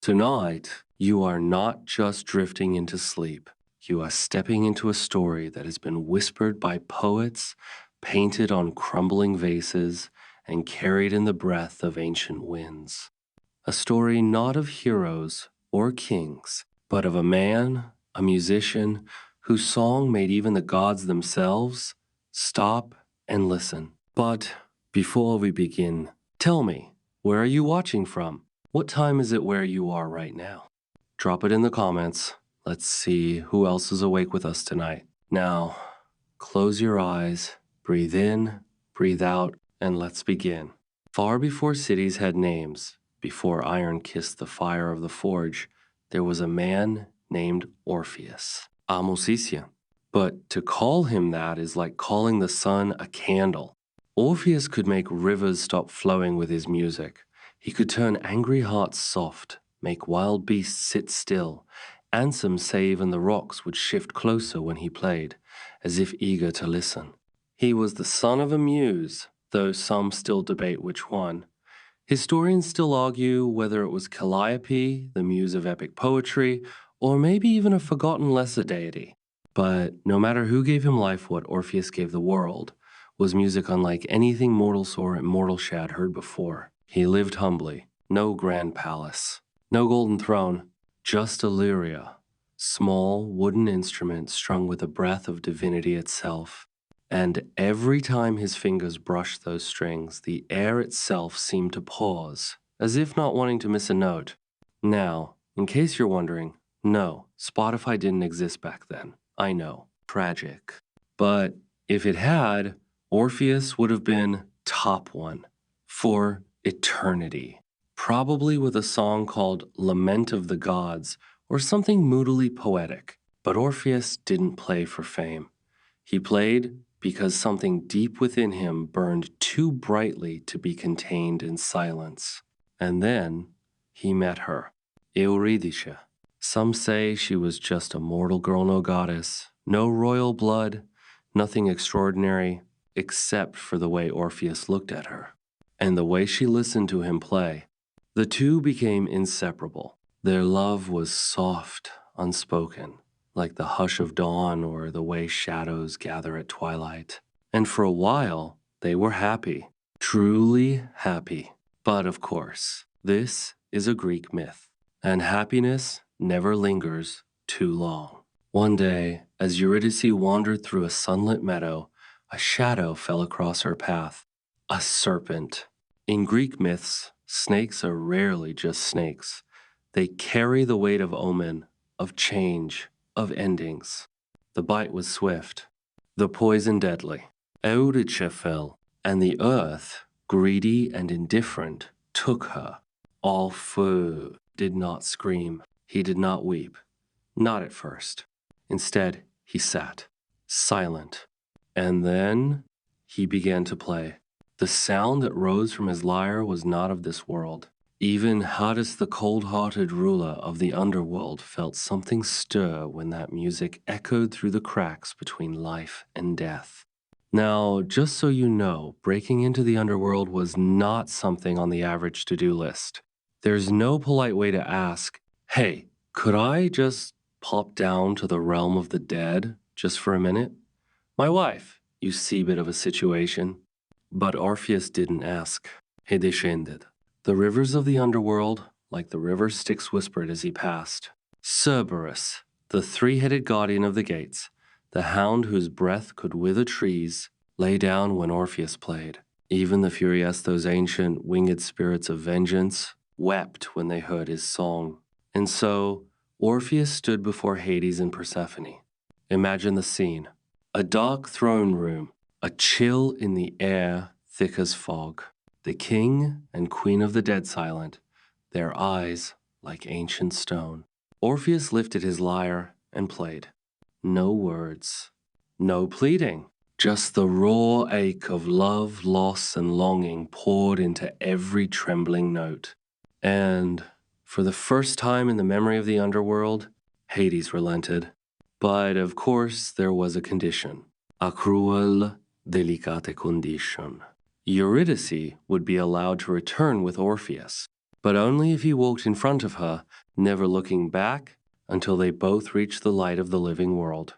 Tonight, you are not just drifting into sleep. You are stepping into a story that has been whispered by poets, painted on crumbling vases, and carried in the breath of ancient winds. A story not of heroes or kings, but of a man, a musician, whose song made even the gods themselves stop and listen. But before we begin, tell me, where are you watching from? What time is it where you are right now? Drop it in the comments. Let's see who else is awake with us tonight. Now, close your eyes, breathe in, breathe out, and let's begin. Far before cities had names, before iron kissed the fire of the forge, there was a man named Orpheus, a musician. But to call him that is like calling the sun a candle. Orpheus could make rivers stop flowing with his music. He could turn angry hearts soft, make wild beasts sit still, and some say even the rocks would shift closer when he played, as if eager to listen. He was the son of a muse, though some still debate which one. Historians still argue whether it was Calliope, the muse of epic poetry, or maybe even a forgotten lesser deity. But no matter who gave him life, what Orpheus gave the world was music unlike anything mortal saw or mortal had heard before. He lived humbly, no grand palace, no golden throne, just a lyra, small wooden instrument strung with the breath of divinity itself. And every time his fingers brushed those strings, the air itself seemed to pause, as if not wanting to miss a note. Now, in case you're wondering, no, Spotify didn't exist back then. I know, tragic. But if it had, Orpheus would have been top one for eternity, probably with a song called Lament of the Gods or something moodily poetic. But Orpheus didn't play for fame. He played because something deep within him burned too brightly to be contained in silence. And then he met her, Eurydice. Some say she was just a mortal girl, no goddess, no royal blood, nothing extraordinary, except for the way Orpheus looked at her, and the way she listened to him play. The two became inseparable. Their love was soft, unspoken, like the hush of dawn or the way shadows gather at twilight. And for a while, they were happy, truly happy. But of course, this is a Greek myth, and happiness never lingers too long. One day, as Eurydice wandered through a sunlit meadow, a shadow fell across her path. A serpent. In Greek myths, snakes are rarely just snakes. They carry the weight of omen, of change, of endings. The bite was swift, the poison deadly. Eurydice fell, and the earth, greedy and indifferent, took her. All food did not scream. He did not weep. Not at first. Instead, he sat, silent. And then he began to play. The sound that rose from his lyre was not of this world. Even Hades, the cold-hearted ruler of the underworld, felt something stir when that music echoed through the cracks between life and death. Now, just so you know, breaking into the underworld was not something on the average to-do list. There's no polite way to ask, hey, could I just pop down to the realm of the dead just for a minute? My wife, you see bit of a situation. But Orpheus didn't ask. He descended. The rivers of the underworld, like the river Styx whispered as he passed. Cerberus, the three-headed guardian of the gates, the hound whose breath could wither trees, lay down when Orpheus played. Even the Furious, those ancient winged spirits of vengeance, wept when they heard his song. And so, Orpheus stood before Hades and Persephone. Imagine the scene. A dark throne room, a chill in the air thick as fog. The king and queen of the dead silent, their eyes like ancient stone. Orpheus lifted his lyre and played. No words, no pleading, just the raw ache of love, loss, and longing poured into every trembling note. And for the first time in the memory of the underworld, Hades relented. But of course, there was a condition. A cruel, delicate condition. Eurydice would be allowed to return with Orpheus. but only if he walked in front of her, never looking back until they both reached the light of the living world.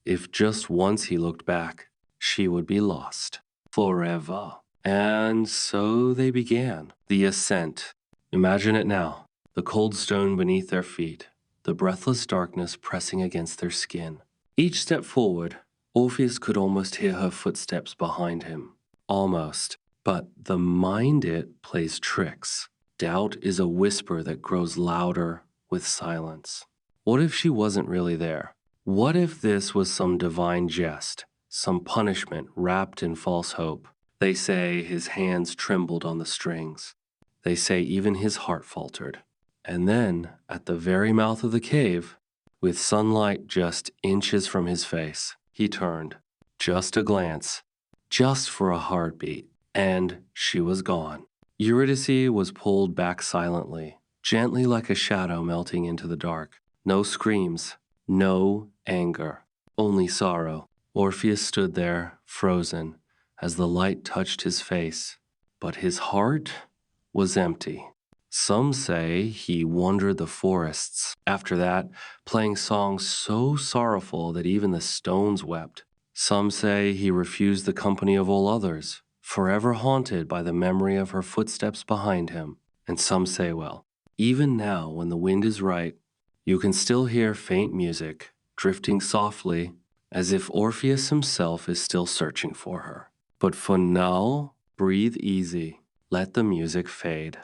If just once he looked back, she would be lost forever. And so they began the ascent. Imagine it now, the cold stone beneath their feet, the breathless darkness pressing against their skin. Each step forward, Orpheus could almost hear her footsteps behind him. Almost. But the mind it plays tricks. Doubt is a whisper that grows louder with silence. What if she wasn't really there? What if this was some divine jest, some punishment wrapped in false hope? They say his hands trembled on the strings. They say even his heart faltered. And then, at the very mouth of the cave, with sunlight just inches from his face, he turned. Just a glance. Just for a heartbeat. And she was gone. Eurydice was pulled back silently, gently like a shadow melting into the dark. No screams, no anger, only sorrow. Orpheus stood there, frozen, as the light touched his face. But his heart was empty. Some say he wandered the forests. After that, playing songs so sorrowful that even the stones wept. Some say he refused the company of all others, forever haunted by the memory of her footsteps behind him. And some say, well, even now when the wind is right, you can still hear faint music, drifting softly, as if Orpheus himself is still searching for her. But for now, breathe easy. Let the music fade.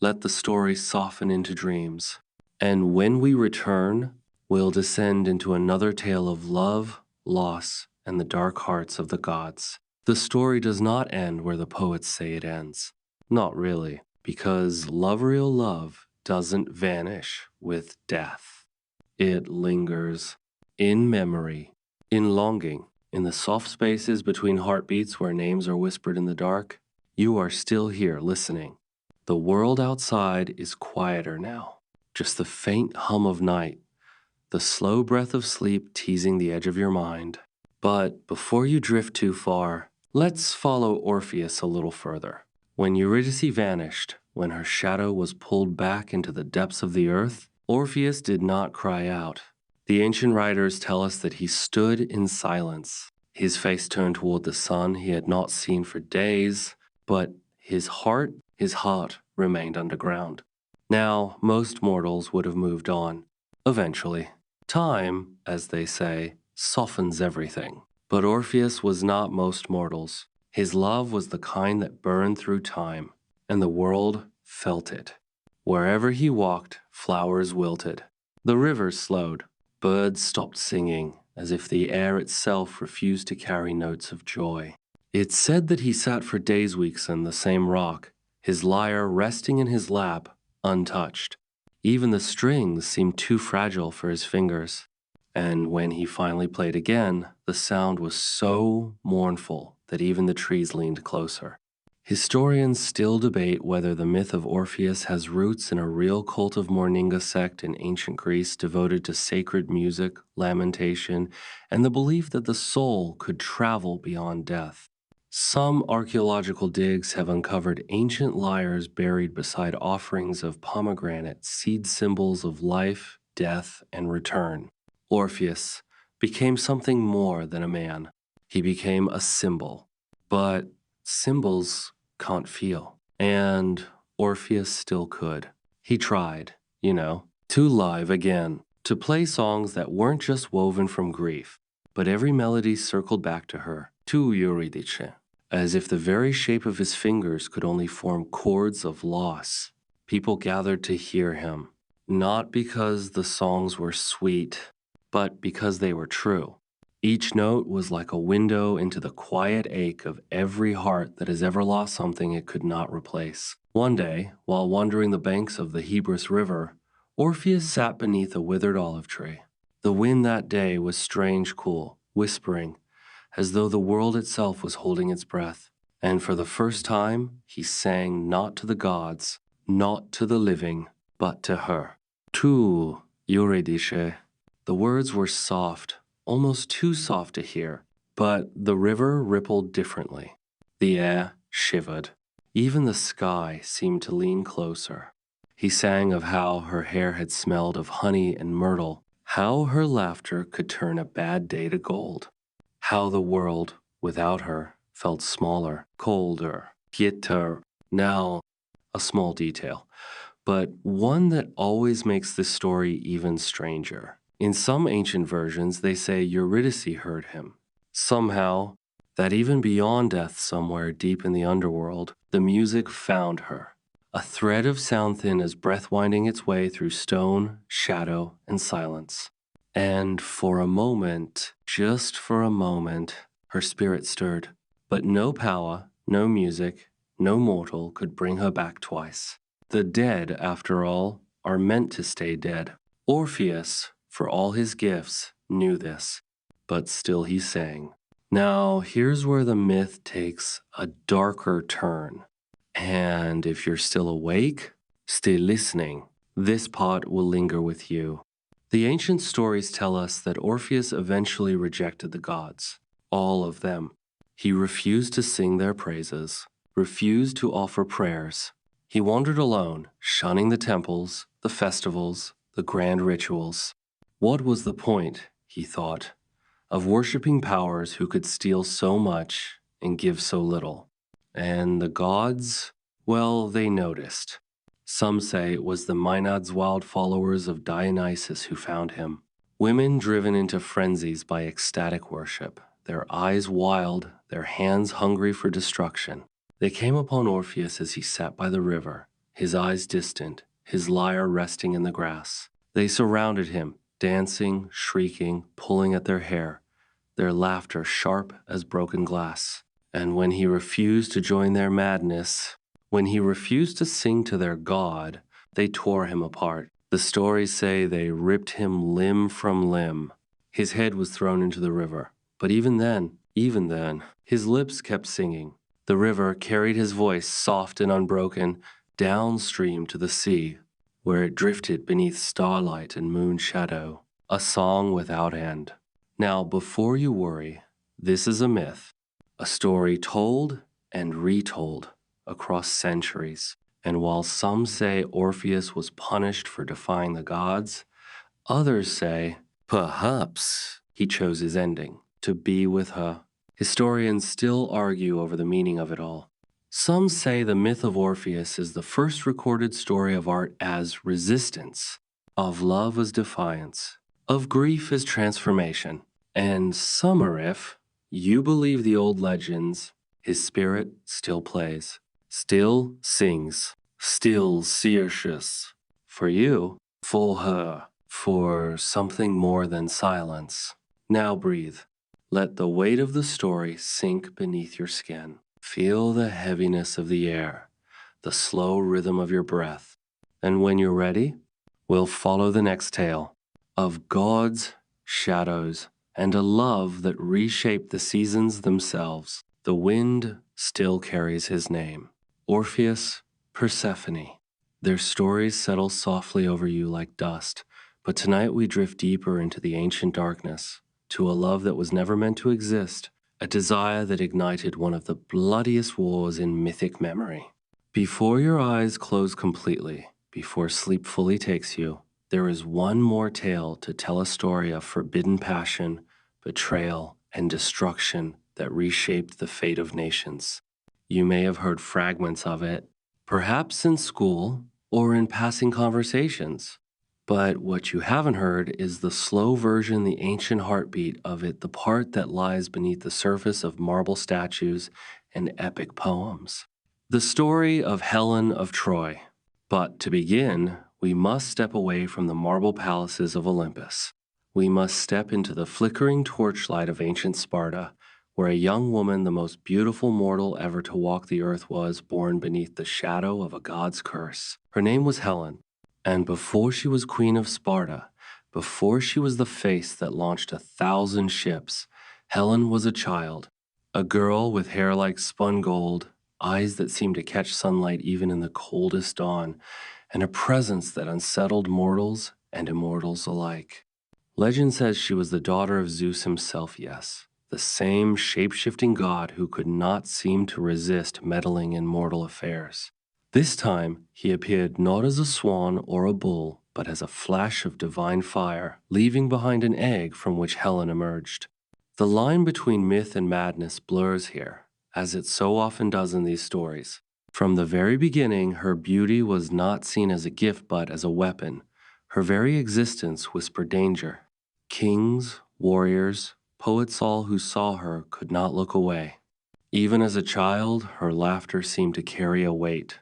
Let the story soften into dreams. And when we return, we'll descend into another tale of love, loss, and the dark hearts of the gods. The story does not end where the poets say it ends. Not really, because real love doesn't vanish with death. It lingers in memory, in longing, in the soft spaces between heartbeats where names are whispered in the dark. You are still here listening. The world outside is quieter now, just the faint hum of night, the slow breath of sleep teasing the edge of your mind. But before you drift too far, let's follow Orpheus a little further. When Eurydice vanished, when her shadow was pulled back into the depths of the earth, Orpheus did not cry out. The ancient writers tell us that he stood in silence, his face turned toward the sun he had not seen for days, but his heart remained underground. Now, most mortals would have moved on. Eventually. Time, as they say, softens everything. But Orpheus was not most mortals. His love was the kind that burned through time, and the world felt it. Wherever he walked, flowers wilted. The rivers slowed. Birds stopped singing, as if the air itself refused to carry notes of joy. It's said that he sat for days, weeks on the same rock, his lyre resting in his lap, untouched. Even the strings seemed too fragile for his fingers. And when he finally played again, the sound was so mournful that even the trees leaned closer. Historians still debate whether the myth of Orpheus has roots in a real cult of Mourninga sect in ancient Greece devoted to sacred music, lamentation, and the belief that the soul could travel beyond death. Some archaeological digs have uncovered ancient lyres buried beside offerings of pomegranate, seed symbols of life, death, and return. Orpheus became something more than a man. He became a symbol. But symbols can't feel. And Orpheus still could. He tried, to live again, to play songs that weren't just woven from grief, but every melody circled back to her, to Eurydice, as if the very shape of his fingers could only form chords of loss. People gathered to hear him, not because the songs were sweet, but because they were true. Each note was like a window into the quiet ache of every heart that has ever lost something it could not replace. One day, while wandering the banks of the Hebrus River, Orpheus sat beneath a withered olive tree. The wind that day was strange cool, whispering, as though the world itself was holding its breath. And for the first time, he sang not to the gods, not to the living, but to her. Tu, Eurydice. The words were soft, almost too soft to hear, but the river rippled differently. The air shivered. Even the sky seemed to lean closer. He sang of how her hair had smelled of honey and myrtle, how her laughter could turn a bad day to gold, how the world, without her, felt smaller, colder, quieter. Now, a small detail, but one that always makes this story even stranger. In some ancient versions, they say Eurydice heard him. Somehow, that even beyond death somewhere deep in the underworld, the music found her. A thread of sound thin as breath winding its way through stone, shadow, and silence. And for a moment, just for a moment, her spirit stirred. But no power, no music, no mortal could bring her back twice. The dead, after all, are meant to stay dead. Orpheus, for all his gifts, knew this, but still he sang. Now, here's where the myth takes a darker turn. And if you're still awake, still listening, this part will linger with you. The ancient stories tell us that Orpheus eventually rejected the gods, all of them. He refused to sing their praises, refused to offer prayers. He wandered alone, shunning the temples, the festivals, the grand rituals. What was the point, he thought, of worshiping powers who could steal so much and give so little? And the gods, well, they noticed. Some say it was the Maenads, wild followers of Dionysus, who found him. Women driven into frenzies by ecstatic worship, their eyes wild, their hands hungry for destruction. They came upon Orpheus as he sat by the river, his eyes distant, his lyre resting in the grass. They surrounded him, dancing, shrieking, pulling at their hair, their laughter sharp as broken glass. And when he refused to join their madness, when he refused to sing to their god, they tore him apart. The stories say they ripped him limb from limb. His head was thrown into the river. But even then, his lips kept singing. The river carried his voice, soft and unbroken, downstream to the sea, where it drifted beneath starlight and moon shadow, a song without end. Now, before you worry, this is a myth, a story told and retold across centuries. And while some say Orpheus was punished for defying the gods, others say, perhaps he chose his ending, to be with her. Historians still argue over the meaning of it all. Some say the myth of Orpheus is the first recorded story of art as resistance, of love as defiance, of grief as transformation. And some are if you believe the old legends, his spirit still plays, still sings, still searches. For you, for her, for something more than silence. Now breathe. Let the weight of the story sink beneath your skin. Feel the heaviness of the air, the slow rhythm of your breath. And when you're ready, we'll follow the next tale of gods, shadows, and a love that reshaped the seasons themselves. The wind still carries his name. Orpheus, Persephone. Their stories settle softly over you like dust, but tonight we drift deeper into the ancient darkness, to a love that was never meant to exist, a desire that ignited one of the bloodiest wars in mythic memory. Before your eyes close completely, before sleep fully takes you, there is one more tale to tell a story of forbidden passion, betrayal, and destruction that reshaped the fate of nations. You may have heard fragments of it, perhaps in school or in passing conversations. But what you haven't heard is the slow version, the ancient heartbeat of it, the part that lies beneath the surface of marble statues and epic poems. The story of Helen of Troy. But to begin, we must step away from the marble palaces of Olympus. We must step into the flickering torchlight of ancient Sparta, where a young woman, the most beautiful mortal ever to walk the earth, was born beneath the shadow of a god's curse. Her name was Helen. And before she was queen of Sparta, before she was the face that launched 1,000 ships, Helen was a child, a girl with hair like spun gold, eyes that seemed to catch sunlight even in the coldest dawn, and a presence that unsettled mortals and immortals alike. Legend says she was the daughter of Zeus himself, yes, the same shape-shifting god who could not seem to resist meddling in mortal affairs. This time, he appeared not as a swan or a bull, but as a flash of divine fire, leaving behind an egg from which Helen emerged. The line between myth and madness blurs here, as it so often does in these stories. From the very beginning, her beauty was not seen as a gift but as a weapon. Her very existence whispered danger. Kings, warriors, poets all who saw her could not look away. Even as a child, her laughter seemed to carry a weight,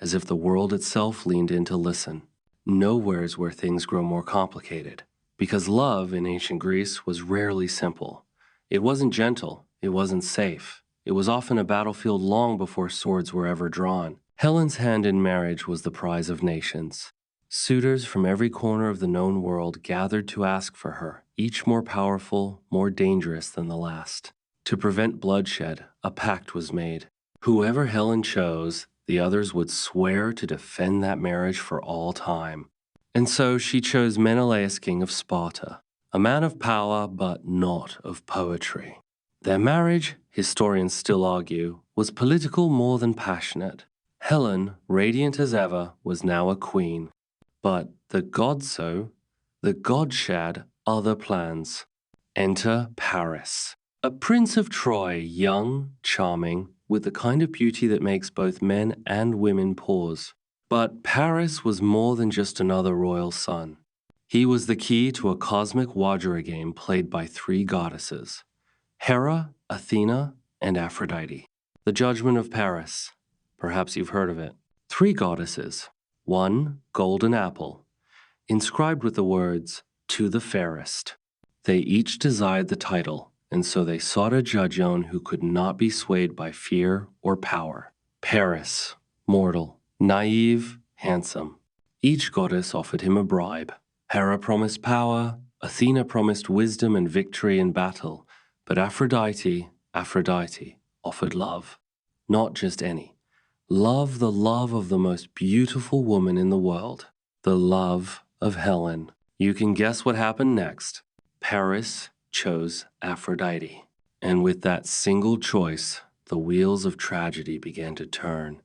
as if the world itself leaned in to listen. Nowhere's where things grow more complicated, because love in ancient Greece was rarely simple. It wasn't gentle, it wasn't safe. It was often a battlefield long before swords were ever drawn. Helen's hand in marriage was the prize of nations. Suitors from every corner of the known world gathered to ask for her, each more powerful, more dangerous than the last. To prevent bloodshed, a pact was made. Whoever Helen chose, the others would swear to defend that marriage for all time. And so she chose Menelaus, king of Sparta, a man of power but not of poetry. Their marriage, historians still argue, was political more than passionate. Helen, radiant as ever, was now a queen. But the god shared other plans. Enter Paris, a prince of Troy, young, charming, with the kind of beauty that makes both men and women pause. But Paris was more than just another royal son. He was the key to a cosmic Wajra game played by three goddesses: Hera, Athena, and Aphrodite. The Judgment of Paris. Perhaps you've heard of it. Three goddesses. One golden apple, inscribed with the words, "To the fairest." They each desired the title, and so they sought a judge who could not be swayed by fear or power. Paris, mortal, naive, handsome. Each goddess offered him a bribe. Hera promised power, Athena promised wisdom and victory in battle, but Aphrodite offered love. Not just any. Love, the love of the most beautiful woman in the world. The love of Helen. You can guess what happened next. Paris chose Aphrodite. And with that single choice, the wheels of tragedy began to turn.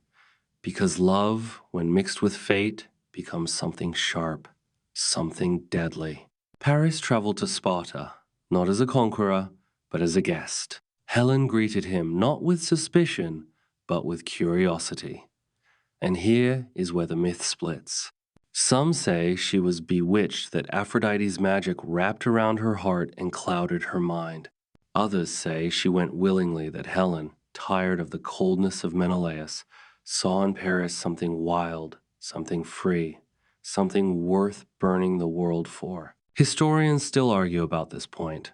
Because love, when mixed with fate, becomes something sharp, something deadly. Paris traveled to Sparta, not as a conqueror, but as a guest. Helen greeted him not with suspicion, but with curiosity. And here is where the myth splits. Some say she was bewitched that Aphrodite's magic wrapped around her heart and clouded her mind. Others say she went willingly, that Helen, tired of the coldness of Menelaus, saw in Paris something wild, something free, something worth burning the world for. Historians still argue about this point.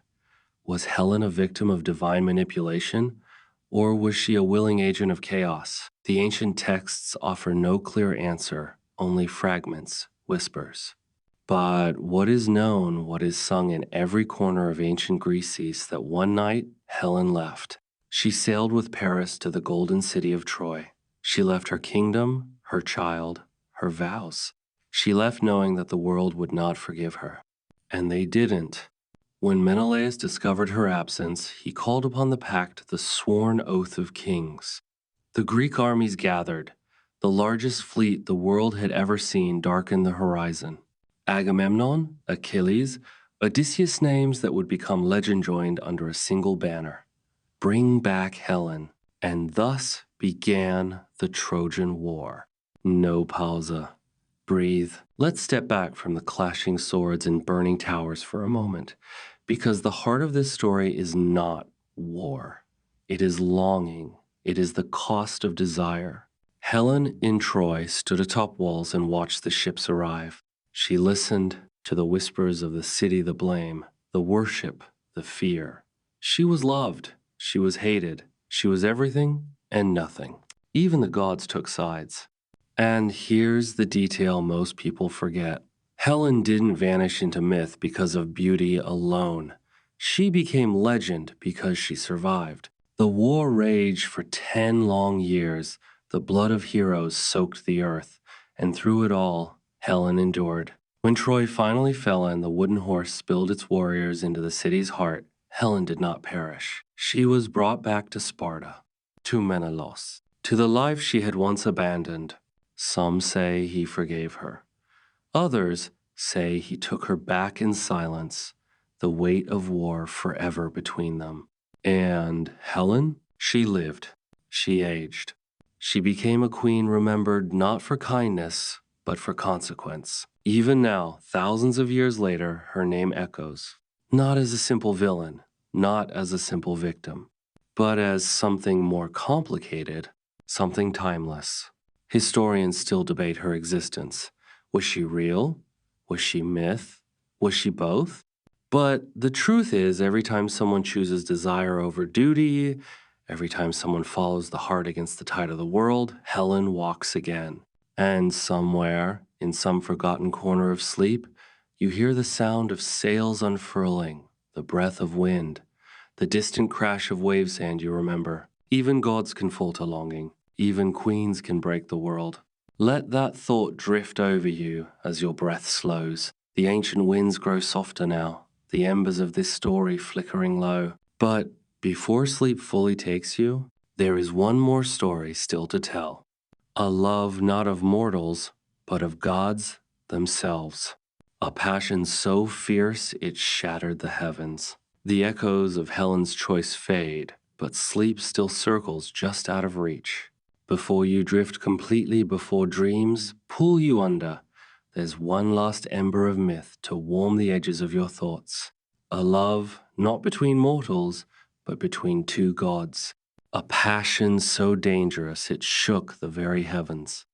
Was Helen a victim of divine manipulation, or was she a willing agent of chaos? The ancient texts offer no clear answer, only fragments, whispers. But what is known, what is sung in every corner of ancient Greece is that one night Helen left. She sailed with Paris to the golden city of Troy. She left her kingdom, her child, her vows. She left knowing that the world would not forgive her. And they didn't. When Menelaus discovered her absence, he called upon the pact, the sworn oath of kings. The Greek armies gathered. The largest fleet the world had ever seen darkened the horizon. Agamemnon, Achilles, Odysseus, names that would become legend, joined under a single banner. Bring back Helen. And thus began the Trojan War. No pausa. Breathe. Let's step back from the clashing swords and burning towers for a moment, because the heart of this story is not war. It is longing. It is the cost of desire. Helen in Troy stood atop walls and watched the ships arrive. She listened to the whispers of the city, the blame, the worship, the fear. She was loved. She was hated. She was everything and nothing. Even the gods took sides. And here's the detail most people forget. Helen didn't vanish into myth because of beauty alone. She became legend because she survived. The war raged for 10 long years. The blood of heroes soaked the earth, and through it all, Helen endured. When Troy finally fell and the wooden horse spilled its warriors into the city's heart, Helen did not perish. She was brought back to Sparta, to Menelaus, to the life she had once abandoned. Some say he forgave her. Others say he took her back in silence, the weight of war forever between them. And Helen? She lived. She aged. She became a queen remembered not for kindness, but for consequence. Even now, thousands of years later, her name echoes. Not as a simple villain, not as a simple victim, but as something more complicated, something timeless. Historians still debate her existence. Was she real? Was she myth? Was she both? But the truth is, every time someone chooses desire over duty, every time someone follows the heart against the tide of the world, Helen walks again. And somewhere, in some forgotten corner of sleep, you hear the sound of sails unfurling, the breath of wind, the distant crash of wave sand you remember. Even gods can fall to longing. Even queens can break the world. Let that thought drift over you as your breath slows. The ancient winds grow softer now, the embers of this story flickering low. But before sleep fully takes you, there is one more story still to tell. A love not of mortals, but of gods themselves. A passion so fierce it shattered the heavens. The echoes of Helen's choice fade, but sleep still circles just out of reach. Before you drift completely, before dreams pull you under, there's one last ember of myth to warm the edges of your thoughts. A love not between mortals, but between two gods. A passion so dangerous it shook the very heavens.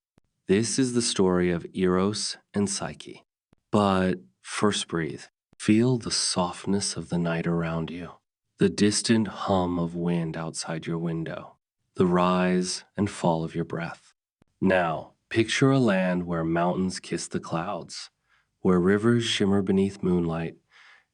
This is the story of Eros and Psyche. But first breathe. Feel the softness of the night around you, the distant hum of wind outside your window, the rise and fall of your breath. Now, picture a land where mountains kiss the clouds, where rivers shimmer beneath moonlight,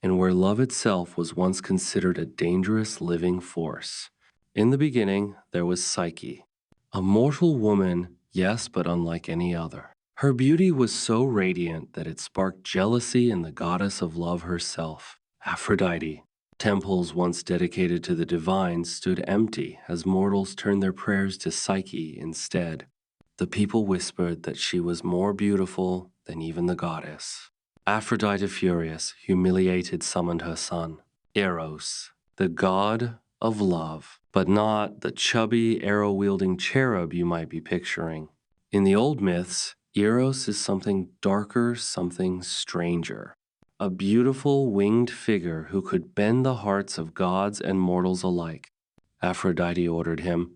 and where love itself was once considered a dangerous living force. In the beginning, there was Psyche, a mortal woman, yes, but unlike any other. Her beauty was so radiant that it sparked jealousy in the goddess of love herself, Aphrodite. Temples once dedicated to the divine stood empty as mortals turned their prayers to Psyche instead. The people whispered that she was more beautiful than even the goddess. Aphrodite, furious, humiliated, summoned her son, Eros, the god of love, but not the chubby, arrow-wielding cherub you might be picturing. In the old myths, Eros is something darker, something stranger. A beautiful winged figure who could bend the hearts of gods and mortals alike. Aphrodite ordered him,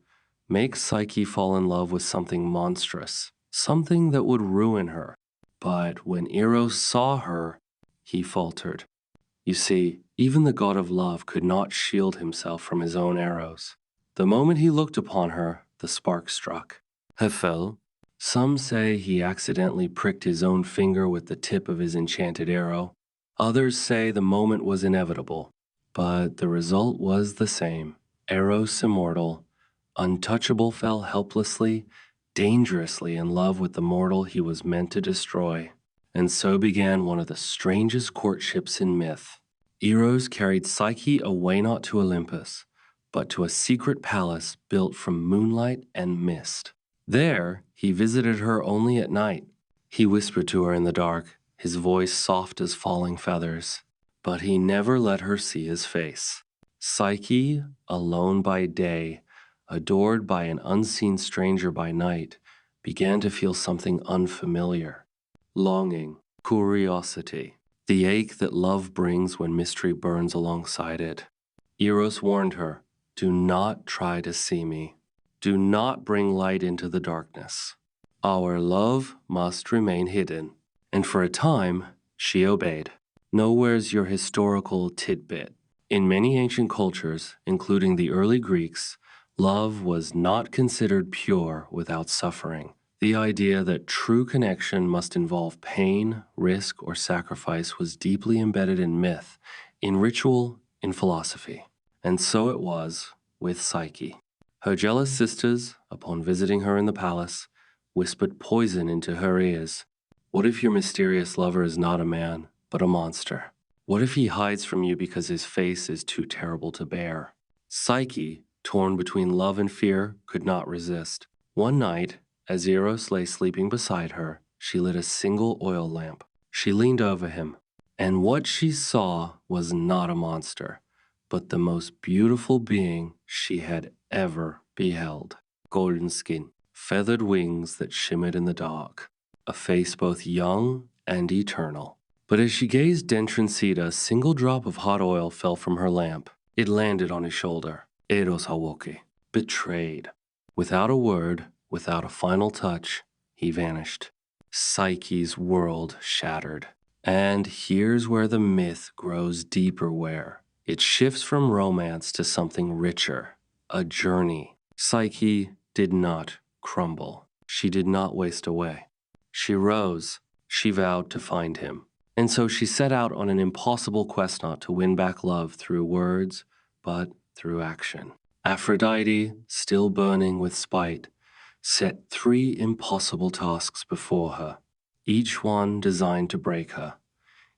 make Psyche fall in love with something monstrous, something that would ruin her. But when Eros saw her, he faltered. You see, even the god of love could not shield himself from his own arrows. The moment he looked upon her, the spark struck. He fell. Some say he accidentally pricked his own finger with the tip of his enchanted arrow. Others say the moment was inevitable, but the result was the same. Eros immortal, untouchable, fell helplessly, dangerously in love with the mortal he was meant to destroy. And so began one of the strangest courtships in myth. Eros carried Psyche away not to Olympus, but to a secret palace built from moonlight and mist. There, he visited her only at night. He whispered to her in the dark, his voice soft as falling feathers, but he never let her see his face. Psyche, alone by day, adored by an unseen stranger by night, began to feel something unfamiliar. Longing, curiosity, the ache that love brings when mystery burns alongside it. Eros warned her, do not try to see me. Do not bring light into the darkness. Our love must remain hidden. And for a time, she obeyed. Nowhere's your historical tidbit. In many ancient cultures, including the early Greeks, love was not considered pure without suffering. The idea that true connection must involve pain, risk, or sacrifice was deeply embedded in myth, in ritual, in philosophy. And so it was with Psyche. Her jealous sisters, upon visiting her in the palace, whispered poison into her ears. What if your mysterious lover is not a man, but a monster? What if he hides from you because his face is too terrible to bear? Psyche, torn between love and fear, could not resist. One night, As Eros lay sleeping beside her, she lit a single oil lamp. She leaned over him, and what she saw was not a monster, but the most beautiful being she had ever beheld. Golden skin, feathered wings that shimmered in the dark, a face both young and eternal. But as she gazed Dentrancita, a single drop of hot oil fell from her lamp. It landed on his shoulder. Eros awoke, betrayed. Without a word, without a final touch, he vanished. Psyche's world shattered. And here's where the myth grows deeper, where it shifts from romance to something richer, a journey. Psyche did not crumble. She did not waste away. She rose. She vowed to find him. And so she set out on an impossible quest, not to win back love through words, but through action. Aphrodite, still burning with spite, set 3 impossible tasks before her, each one designed to break her,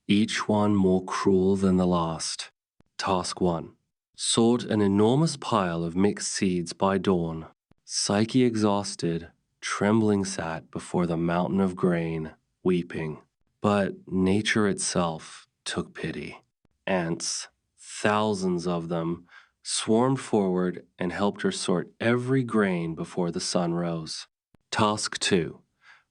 each one more cruel than the last. Task 1. Sort an enormous pile of mixed seeds by dawn. Psyche, exhausted, trembling, sat before the mountain of grain, weeping. But nature itself took pity. Ants, thousands of them, swarmed forward and helped her sort every grain before the sun rose. Task 2.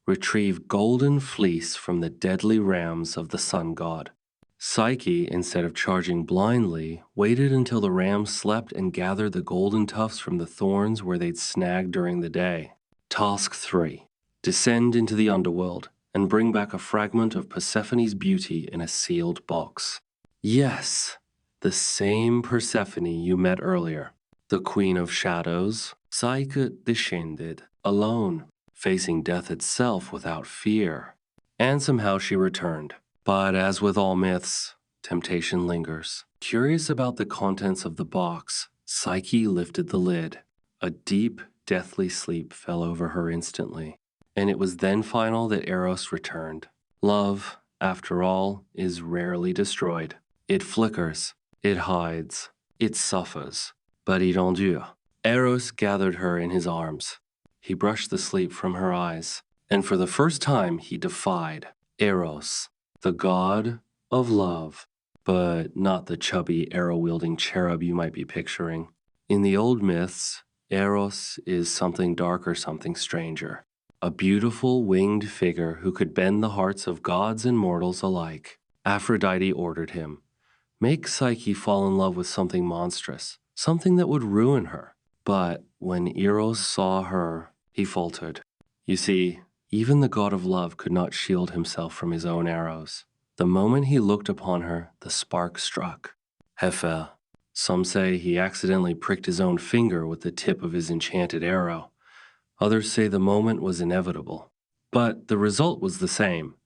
Retrieve golden fleece from the deadly rams of the sun god. Psyche, instead of charging blindly, waited until the rams slept and gathered the golden tufts from the thorns where they'd snagged during the day. Task 3. Descend into the underworld and bring back a fragment of Persephone's beauty in a sealed box. Yes, the same Persephone you met earlier. The Queen of Shadows, Psyche descended, alone, facing death itself without fear. And somehow she returned. But as with all myths, temptation lingers. Curious about the contents of the box, Psyche lifted the lid. A deep, deathly sleep fell over her instantly. And it was then final that Eros returned. Love, after all, is rarely destroyed. It flickers, it hides, it suffers, but it endures. Eros gathered her in his arms. He brushed the sleep from her eyes, and for the first time he defied Eros, the god of love, but not the chubby arrow-wielding cherub you might be picturing. In the old myths, Eros is something darker, something stranger. A beautiful winged figure who could bend the hearts of gods and mortals alike. Aphrodite ordered him, make Psyche fall in love with something monstrous, something that would ruin her. But when Eros saw her, he faltered. You see, even the god of love could not shield himself from his own arrows. The moment he looked upon her, the spark struck. Hefel. Some say he accidentally pricked his own finger with the tip of his enchanted arrow. Others say the moment was inevitable. But the result was the same.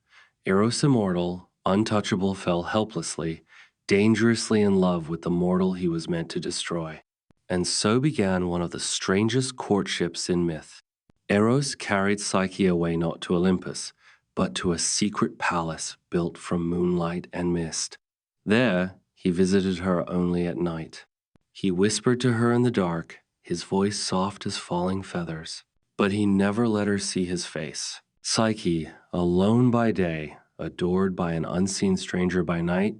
Eros immortal, untouchable, fell helplessly, dangerously in love with the mortal he was meant to destroy. And so began one of the strangest courtships in myth. Eros carried Psyche away not to Olympus, but to a secret palace built from moonlight and mist. There, he visited her only at night. He whispered to her in the dark, his voice soft as falling feathers. But he never let her see his face. Psyche, alone by day, adored by an unseen stranger by night,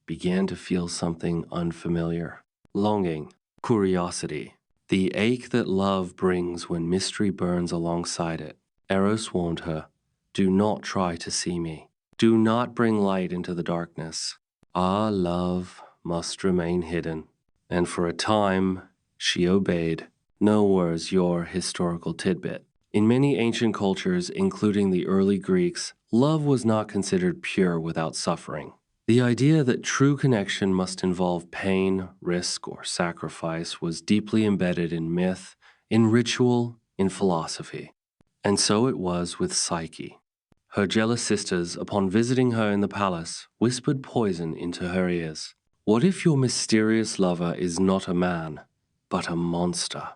began to feel something unfamiliar. Longing, curiosity, the ache that love brings when mystery burns alongside it. Eros warned her, do not try to see me. Do not bring light into the darkness. Our love must remain hidden. And for a time, she obeyed. Nowhere's your historical tidbit. In many ancient cultures, including the early Greeks, love was not considered pure without suffering. The idea that true connection must involve pain, risk, or sacrifice was deeply embedded in myth, in ritual, in philosophy. And so it was with Psyche. Her jealous sisters, upon visiting her in the palace, whispered poison into her ears. What if your mysterious lover is not a man, but a monster?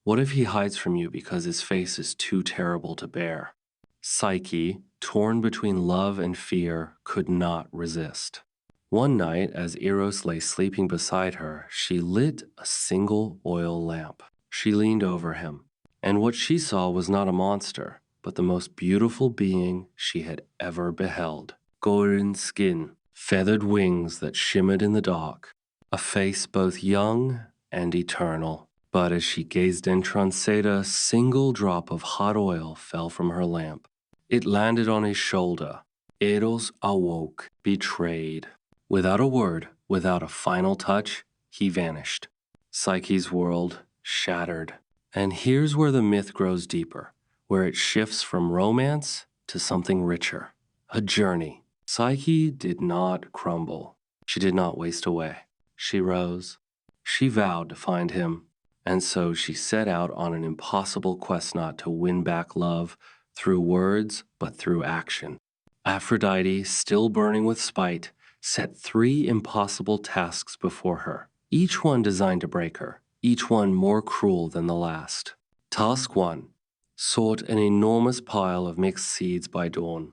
What if he hides from you because his face is too terrible to bear? Psyche, torn between love and fear, could not resist. One night, as Eros lay sleeping beside her, she lit a single oil lamp. She leaned over him. And what she saw was not a monster, but the most beautiful being she had ever beheld. Golden skin, feathered wings that shimmered in the dark, a face both young and eternal. But as she gazed entranced, a single drop of hot oil fell from her lamp. It landed on his shoulder. Eros awoke, betrayed. Without a word, without a final touch, he vanished. Psyche's world shattered. And here's where the myth grows deeper, where it shifts from romance to something richer. A journey. Psyche did not crumble. She did not waste away. She rose. She vowed to find him. And so she set out on an impossible quest not to win back love through words, but through action. Aphrodite, still burning with spite, set 3 impossible tasks before her, each one designed to break her, each one more cruel than the last. Task 1. Sort an enormous pile of mixed seeds by dawn.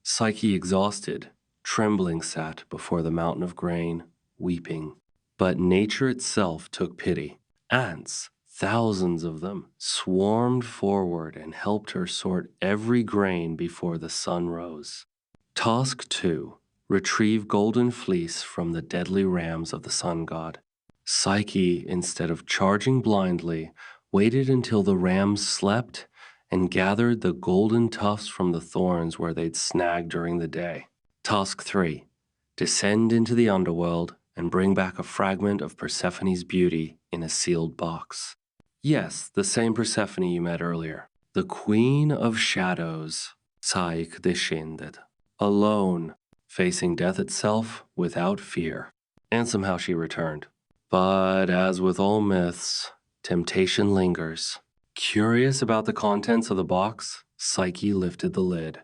Psyche, exhausted, trembling, sat before the mountain of grain, weeping. But nature itself took pity. Ants, thousands of them, swarmed forward and helped her sort every grain before the sun rose. Task 2. Retrieve golden fleece from the deadly rams of the sun god. Psyche, instead of charging blindly, waited until the rams slept and gathered the golden tufts from the thorns where they'd snagged during the day. Task 3. Descend into the underworld and bring back a fragment of Persephone's beauty in a sealed box. Yes, the same Persephone you met earlier. The Queen of Shadows, Psyche descended, alone, facing death itself without fear. And somehow she returned. But as with all myths, temptation lingers. Curious about the contents of the box, Psyche lifted the lid.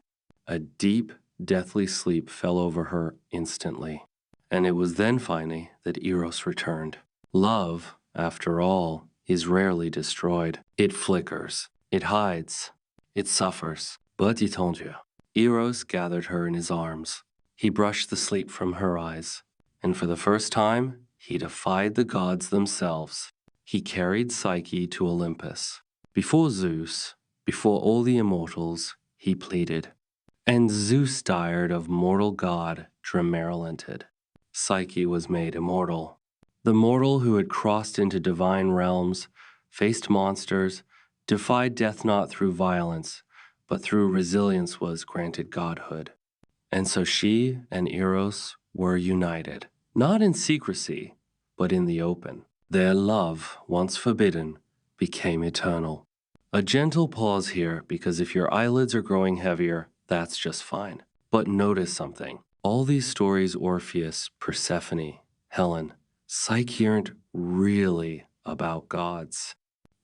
A deep, deathly sleep fell over her instantly. And it was then finally that Eros returned. Love, after all, is rarely destroyed. It flickers, it hides, it suffers. But étendu. Eros gathered her in his arms. He brushed the sleep from her eyes, and for the first time, he defied the gods themselves. He carried Psyche to Olympus. Before Zeus, before all the immortals, he pleaded. And Zeus, tired of mortal god, dramarelented. Psyche was made immortal. The mortal who had crossed into divine realms, faced monsters, defied death not through violence, but through resilience was granted godhood. And so she and Eros were united, not in secrecy, but in the open. Their love, once forbidden, became eternal. A gentle pause here, because if your eyelids are growing heavier, that's just fine. But notice something. All these stories, Orpheus, Persephone, Helen, Psyche, aren't really about gods.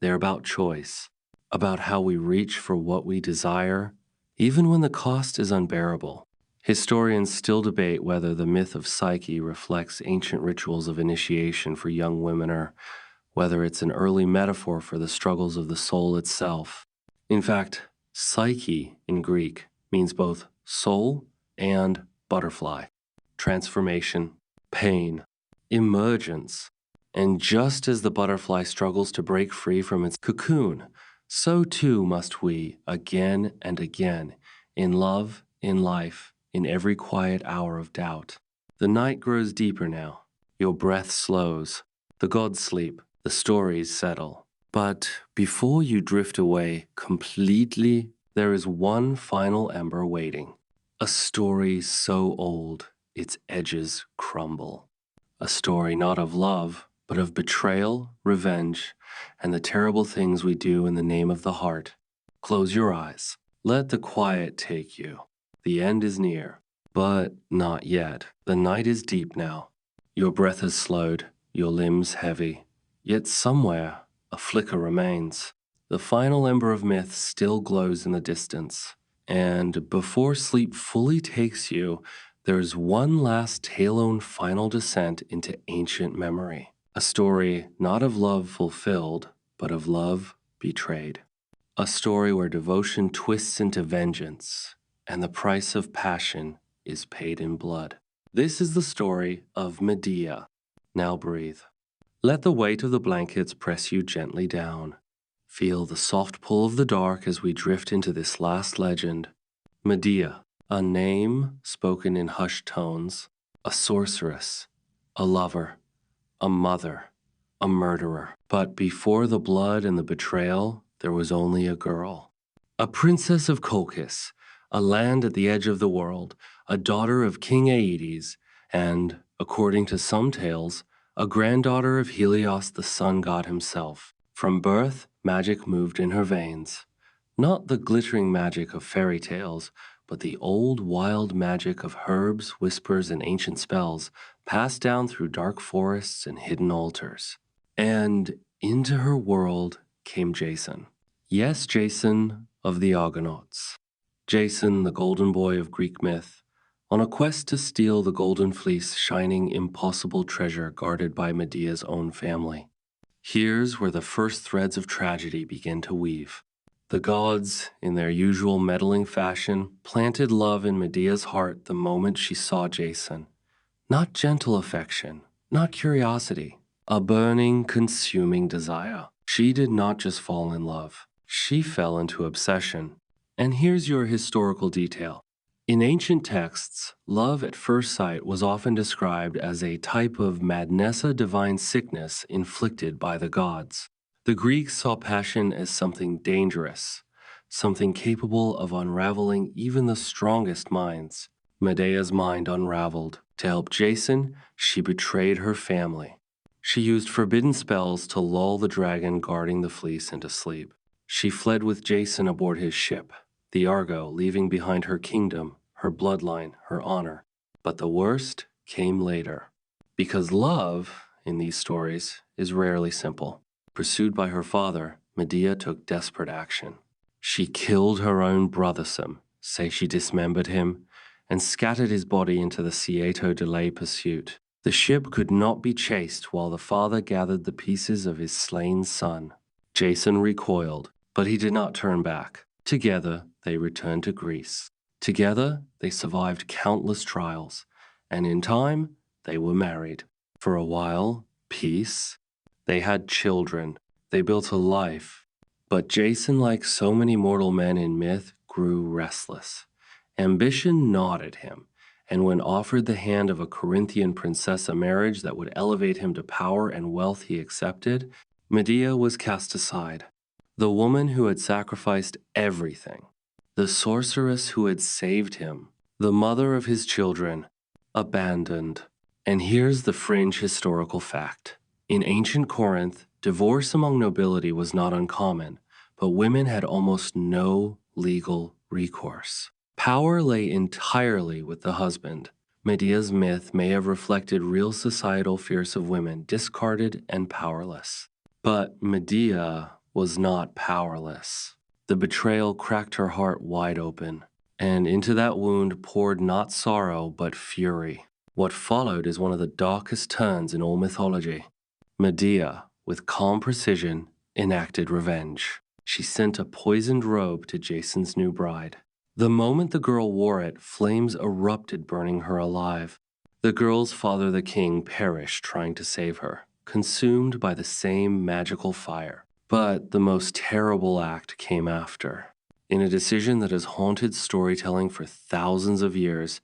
They're about choice, about how we reach for what we desire, even when the cost is unbearable. Historians still debate whether the myth of Psyche reflects ancient rituals of initiation for young women or whether it's an early metaphor for the struggles of the soul itself. In fact, Psyche in Greek means both soul and butterfly, transformation, pain, emergence. And just as the butterfly struggles to break free from its cocoon, so too must we, again and again, in love, in life, in every quiet hour of doubt. The night grows deeper now. Your breath slows. The gods sleep. The stories settle. But before you drift away completely, there is one final ember waiting. A story so old, its edges crumble. A story not of love, but of betrayal, revenge, and the terrible things we do in the name of the heart. Close your eyes. Let the quiet take you. The end is near, but not yet. The night is deep now. Your breath has slowed, your limbs heavy. Yet somewhere, a flicker remains. The final ember of myth still glows in the distance. And before sleep fully takes you, there's one last tale-own final descent into ancient memory. A story not of love fulfilled, but of love betrayed. A story where devotion twists into vengeance, and the price of passion is paid in blood. This is the story of Medea. Now breathe. Let the weight of the blankets press you gently down. Feel the soft pull of the dark as we drift into this last legend. Medea, a name spoken in hushed tones, a sorceress, a lover, a mother, a murderer. But before the blood and the betrayal, there was only a girl. A princess of Colchis, a land at the edge of the world, a daughter of King Aeetes, and, according to some tales, a granddaughter of Helios the sun god himself. From birth, magic moved in her veins. Not the glittering magic of fairy tales, but the old wild magic of herbs, whispers, and ancient spells passed down through dark forests and hidden altars. And into her world came Jason. Yes, Jason of the Argonauts. Jason, the golden boy of Greek myth, on a quest to steal the golden fleece, shining impossible treasure guarded by Medea's own family. Here's where the first threads of tragedy begin to weave. The gods, in their usual meddling fashion, planted love in Medea's heart the moment she saw Jason. Not gentle affection, not curiosity, a burning, consuming desire. She did not just fall in love. She fell into obsession. And here's your historical detail. In ancient texts, love at first sight was often described as a type of madnessa divine sickness inflicted by the gods. The Greeks saw passion as something dangerous, something capable of unraveling even the strongest minds. Medea's mind unraveled. To help Jason, she betrayed her family. She used forbidden spells to lull the dragon guarding the fleece into sleep. She fled with Jason aboard his ship, the Argo, leaving behind her kingdom, her bloodline, her honor. But the worst came later. Because love, in these stories, is rarely simple. Pursued by her father, Medea took desperate action. She killed her own brothersome, say she dismembered him, and scattered his body into the Sieto delay pursuit. The ship could not be chased while the father gathered the pieces of his slain son. Jason recoiled, but he did not turn back. Together, they returned to Greece. Together, they survived countless trials, and in time, they were married. For a while, peace. They had children. They built a life. But Jason, like so many mortal men in myth, grew restless. Ambition gnawed at him, and when offered the hand of a Corinthian princess a marriage that would elevate him to power and wealth he accepted, Medea was cast aside. The woman who had sacrificed everything, the sorceress who had saved him, the mother of his children, abandoned. And here's the fringe historical fact. In ancient Corinth, divorce among nobility was not uncommon, but women had almost no legal recourse. Power lay entirely with the husband. Medea's myth may have reflected real societal fears of women, discarded and powerless. But Medea was not powerless. The betrayal cracked her heart wide open, and into that wound poured not sorrow but fury. What followed is one of the darkest turns in all mythology. Medea, with calm precision, enacted revenge. She sent a poisoned robe to Jason's new bride. The moment the girl wore it, flames erupted, burning her alive. The girl's father, the king, perished trying to save her, consumed by the same magical fire. But the most terrible act came after. In a decision that has haunted storytelling for thousands of years,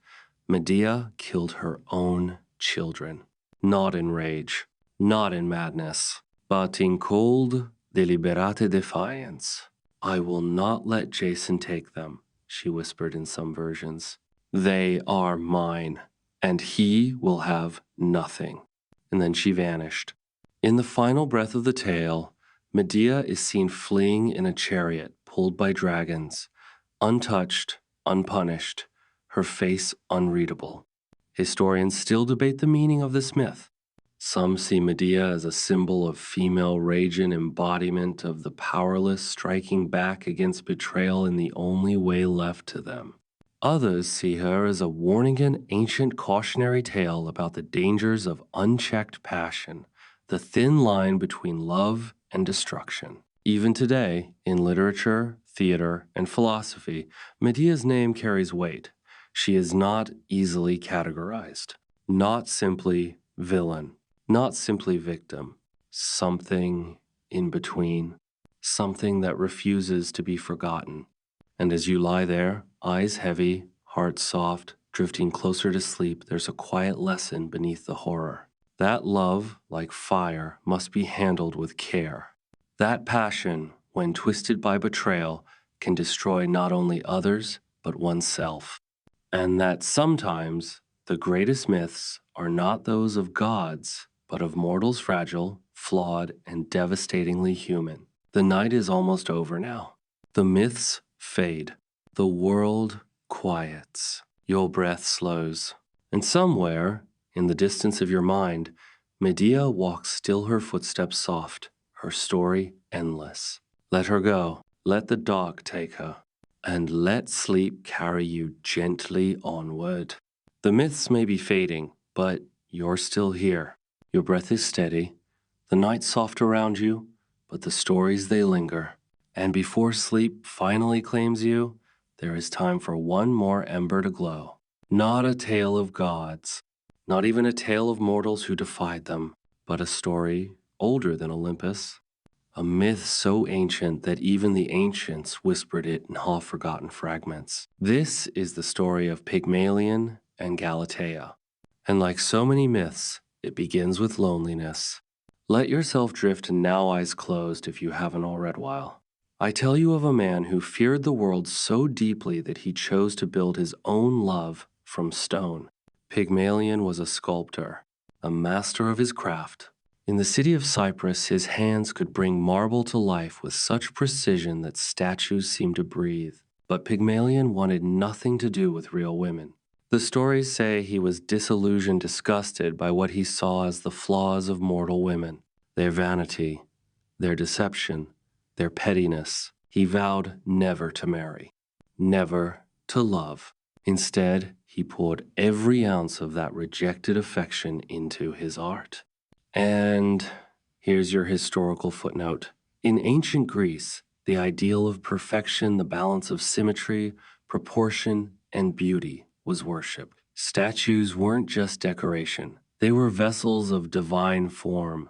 Medea killed her own children. Not in rage, not in madness, but in cold, deliberate defiance. I will not let Jason take them, she whispered in some versions. They are mine, and he will have nothing. And then she vanished. In the final breath of the tale, Medea is seen fleeing in a chariot pulled by dragons, untouched, unpunished, her face unreadable. Historians still debate the meaning of this myth. Some see Medea as a symbol of female rage and embodiment of the powerless striking back against betrayal in the only way left to them. Others see her as a warning and ancient cautionary tale about the dangers of unchecked passion, the thin line between love and destruction. Even today, in literature, theater, and philosophy, Medea's name carries weight. She is not easily categorized. Not simply villain. Not simply victim, something in between. something that refuses to be forgotten. And as you lie there, eyes heavy, heart soft, drifting closer to sleep, there's a quiet lesson beneath the horror. That love, like fire, must be handled with care. That passion, when twisted by betrayal, can destroy not only others, but oneself. And that sometimes the greatest myths are not those of gods, but of mortals fragile, flawed, and devastatingly human. The night is almost over now. The myths fade. The world quiets. Your breath slows. And somewhere, in the distance of your mind, Medea walks still, her footsteps soft, her story endless. Let her go. Let the dark take her. And let sleep carry you gently onward. The myths may be fading, but you're still here. Your breath is steady. The night's soft around you, but the stories, they linger. And before sleep finally claims you, there is time for one more ember to glow. Not a tale of gods, not even a tale of mortals who defied them, but a story older than Olympus. A myth so ancient that even the ancients whispered it in half-forgotten fragments. This is the story of Pygmalion and Galatea. And like so many myths, it begins with loneliness. Let yourself drift now, eyes closed, if you haven't already while. I tell you of a man who feared the world so deeply that he chose to build his own love from stone. Pygmalion was a sculptor, a master of his craft. In the city of Cyprus, his hands could bring marble to life with such precision that statues seemed to breathe. But Pygmalion wanted nothing to do with real women. The stories say he was disillusioned, disgusted by what he saw as the flaws of mortal women, their vanity, their deception, their pettiness. He vowed never to marry, never to love. Instead, he poured every ounce of that rejected affection into his art. And here's your historical footnote. In ancient Greece, the ideal of perfection, the balance of symmetry, proportion, and beauty was worshipped. Statues weren't just decoration. They were vessels of divine form.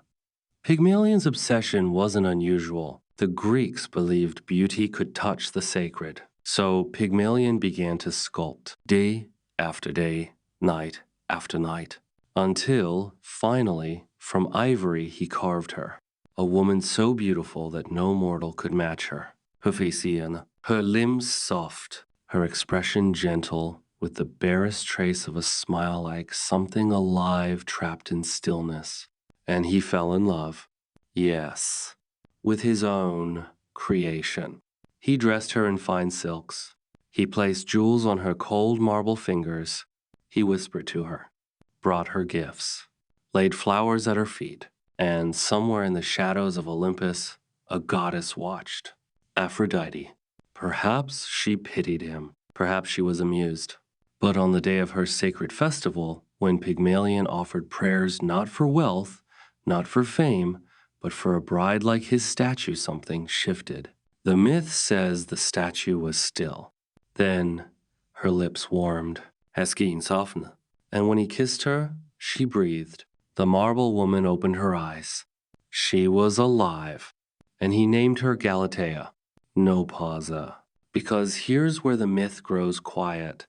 Pygmalion's obsession wasn't unusual. The Greeks believed beauty could touch the sacred. So Pygmalion began to sculpt, day after day, night after night, until, finally, from ivory he carved her, a woman so beautiful that no mortal could match her. Her limbs soft, her expression gentle, with the barest trace of a smile like something alive trapped in stillness. And he fell in love. Yes, with his own creation. He dressed her in fine silks. He placed jewels on her cold marble fingers. He whispered to her, brought her gifts, laid flowers at her feet, and somewhere in the shadows of Olympus, a goddess watched. Aphrodite. Perhaps she pitied him. Perhaps she was amused. But on the day of her sacred festival, when Pygmalion offered prayers not for wealth, not for fame, but for a bride like his statue, something shifted. The myth says the statue was still. Then her lips warmed, Heskin softened, and when he kissed her, she breathed. The marble woman opened her eyes. She was alive, and he named her Galatea. No pausa. Because here's where the myth grows quiet.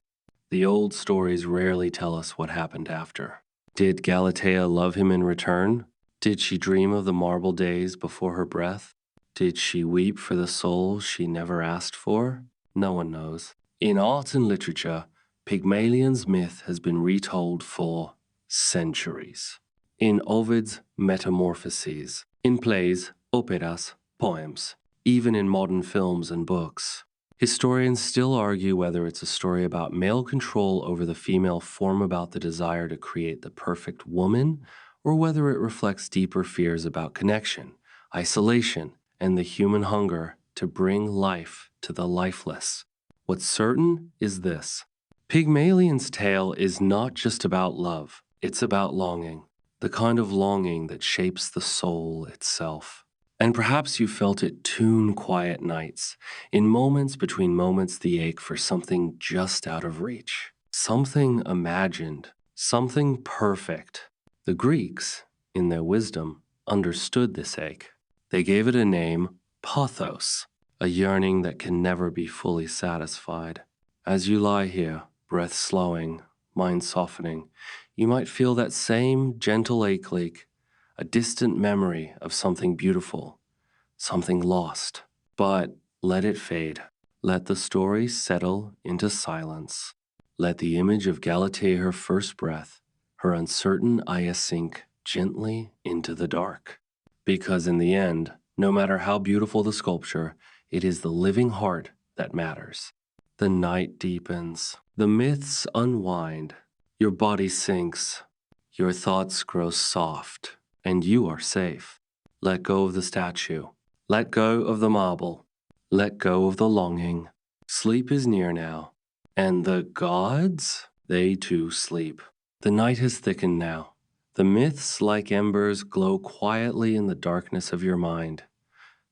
The old stories rarely tell us what happened after. Did Galatea love him in return? Did she dream of the marble days before her breath? Did she weep for the soul she never asked for? No one knows. In art and literature, Pygmalion's myth has been retold for centuries. In Ovid's Metamorphoses, in plays, operas, poems, even in modern films and books. Historians still argue whether it's a story about male control over the female form, about the desire to create the perfect woman, or whether it reflects deeper fears about connection, isolation, and the human hunger to bring life to the lifeless. What's certain is this. Pygmalion's tale is not just about love, it's about longing, the kind of longing that shapes the soul itself. And perhaps you felt it tune quiet nights, in moments between moments, the ache for something just out of reach, something imagined, something perfect. The Greeks, in their wisdom, understood this ache. They gave it a name, pathos, a yearning that can never be fully satisfied. As you lie here, breath slowing, mind softening, you might feel that same gentle ache, a distant memory of something beautiful, something lost. But let it fade. Let the story settle into silence. Let the image of Galatea, her first breath, her uncertain eye sink gently into the dark. Because in the end, no matter how beautiful the sculpture, it is the living heart that matters. The night deepens. The myths unwind. Your body sinks. Your thoughts grow soft. And you are safe. Let go of the statue. Let go of the marble. Let go of the longing. Sleep is near now. And the gods, they too sleep. The night has thickened now. The myths, like embers, glow quietly in the darkness of your mind.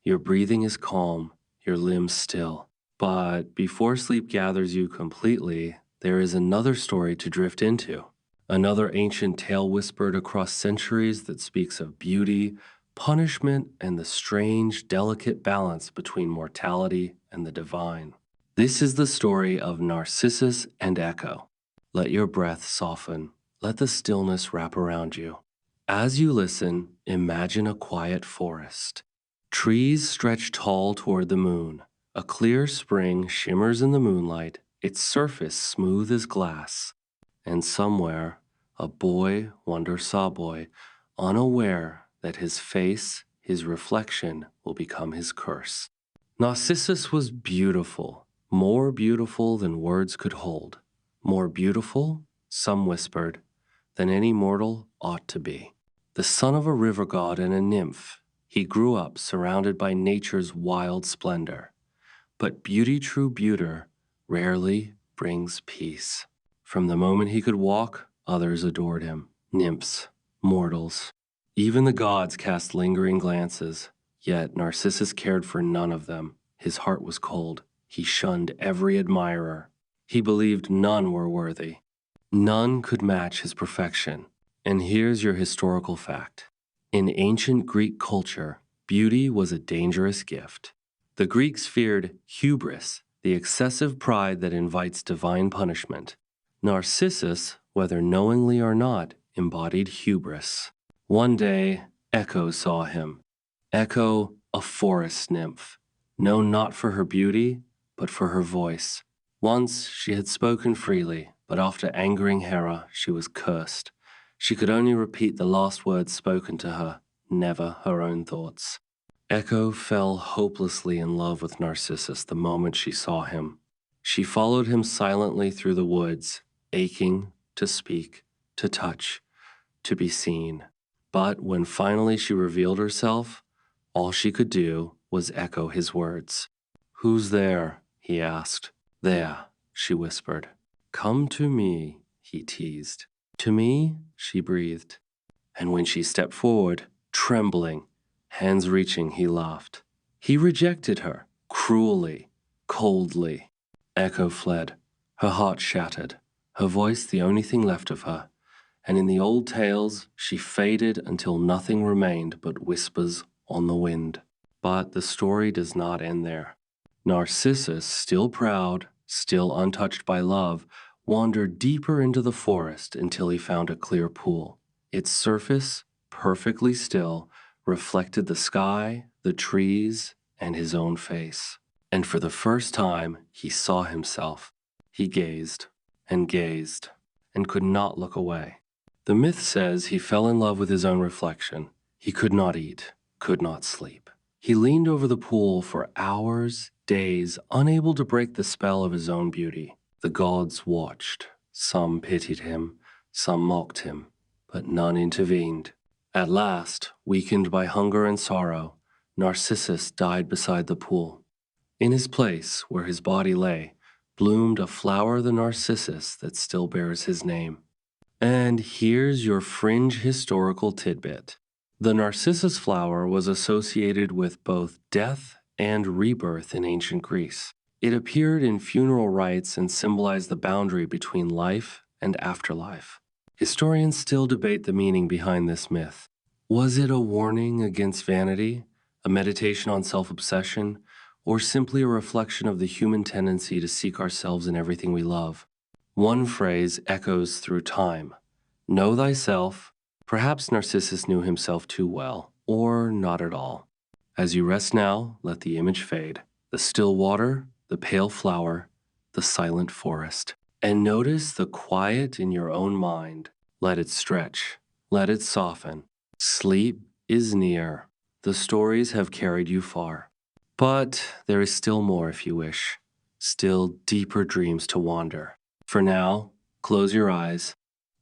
Your breathing is calm, your limbs still. But before sleep gathers you completely, there is another story to drift into. Another ancient tale whispered across centuries that speaks of beauty, punishment, and the strange, delicate balance between mortality and the divine. This is the story of Narcissus and Echo. Let your breath soften. Let the stillness wrap around you. As you listen, imagine a quiet forest. Trees stretch tall toward the moon. A clear spring shimmers in the moonlight, its surface smooth as glass. And somewhere, a boy wonder saw boy, unaware that his face, his reflection, will become his curse. Narcissus was beautiful, more beautiful than words could hold. More beautiful, some whispered, than any mortal ought to be. The son of a river god and a nymph, he grew up surrounded by nature's wild splendor. But beauty, true beauty, rarely brings peace. From the moment he could walk, others adored him. Nymphs, mortals, even the gods cast lingering glances. Yet Narcissus cared for none of them. His heart was cold. He shunned every admirer. He believed none were worthy. None could match his perfection. And here's your historical fact. In ancient Greek culture, beauty was a dangerous gift. The Greeks feared hubris, the excessive pride that invites divine punishment. Narcissus, whether knowingly or not, embodied hubris. One day, Echo saw him. Echo, a forest nymph, known not for her beauty, but for her voice. Once she had spoken freely, but after angering Hera, she was cursed. She could only repeat the last words spoken to her, never her own thoughts. Echo fell hopelessly in love with Narcissus the moment she saw him. She followed him silently through the woods, aching to speak, to touch, to be seen. But when finally she revealed herself, all she could do was echo his words. "Who's there?" he asked. "There," she whispered. "Come to me," he teased. "To me?" she breathed. And when she stepped forward, trembling, hands reaching, he laughed. He rejected her, cruelly, coldly. Echo fled, her heart shattered, her voice the only thing left of her. And in the old tales, she faded until nothing remained but whispers on the wind. But the story does not end there. Narcissus, still proud, still untouched by love, wandered deeper into the forest until he found a clear pool. Its surface, perfectly still, reflected the sky, the trees, and his own face. And for the first time, he saw himself. He gazed, and could not look away. The myth says he fell in love with his own reflection. He could not eat, could not sleep. He leaned over the pool for hours, days, unable to break the spell of his own beauty. The gods watched. Some pitied him, some mocked him, but none intervened. At last, weakened by hunger and sorrow, Narcissus died beside the pool. In his place, where his body lay, bloomed a flower, the narcissus, that still bears his name. And here's your fringe historical tidbit. The narcissus flower was associated with both death and rebirth in ancient Greece. It appeared in funeral rites and symbolized the boundary between life and afterlife. Historians still debate the meaning behind this myth. Was it a warning against vanity? a meditation on self-obsession, or simply a reflection of the human tendency to seek ourselves in everything we love. One phrase echoes through time: know thyself. Perhaps Narcissus knew himself too well, or not at all. As you rest now, let the image fade: the still water, the pale flower, the silent forest. And notice the quiet in your own mind. Let it stretch. Let it soften. Sleep is near. The stories have carried you far. But there is still more if you wish. Still deeper dreams to wander. For now, close your eyes.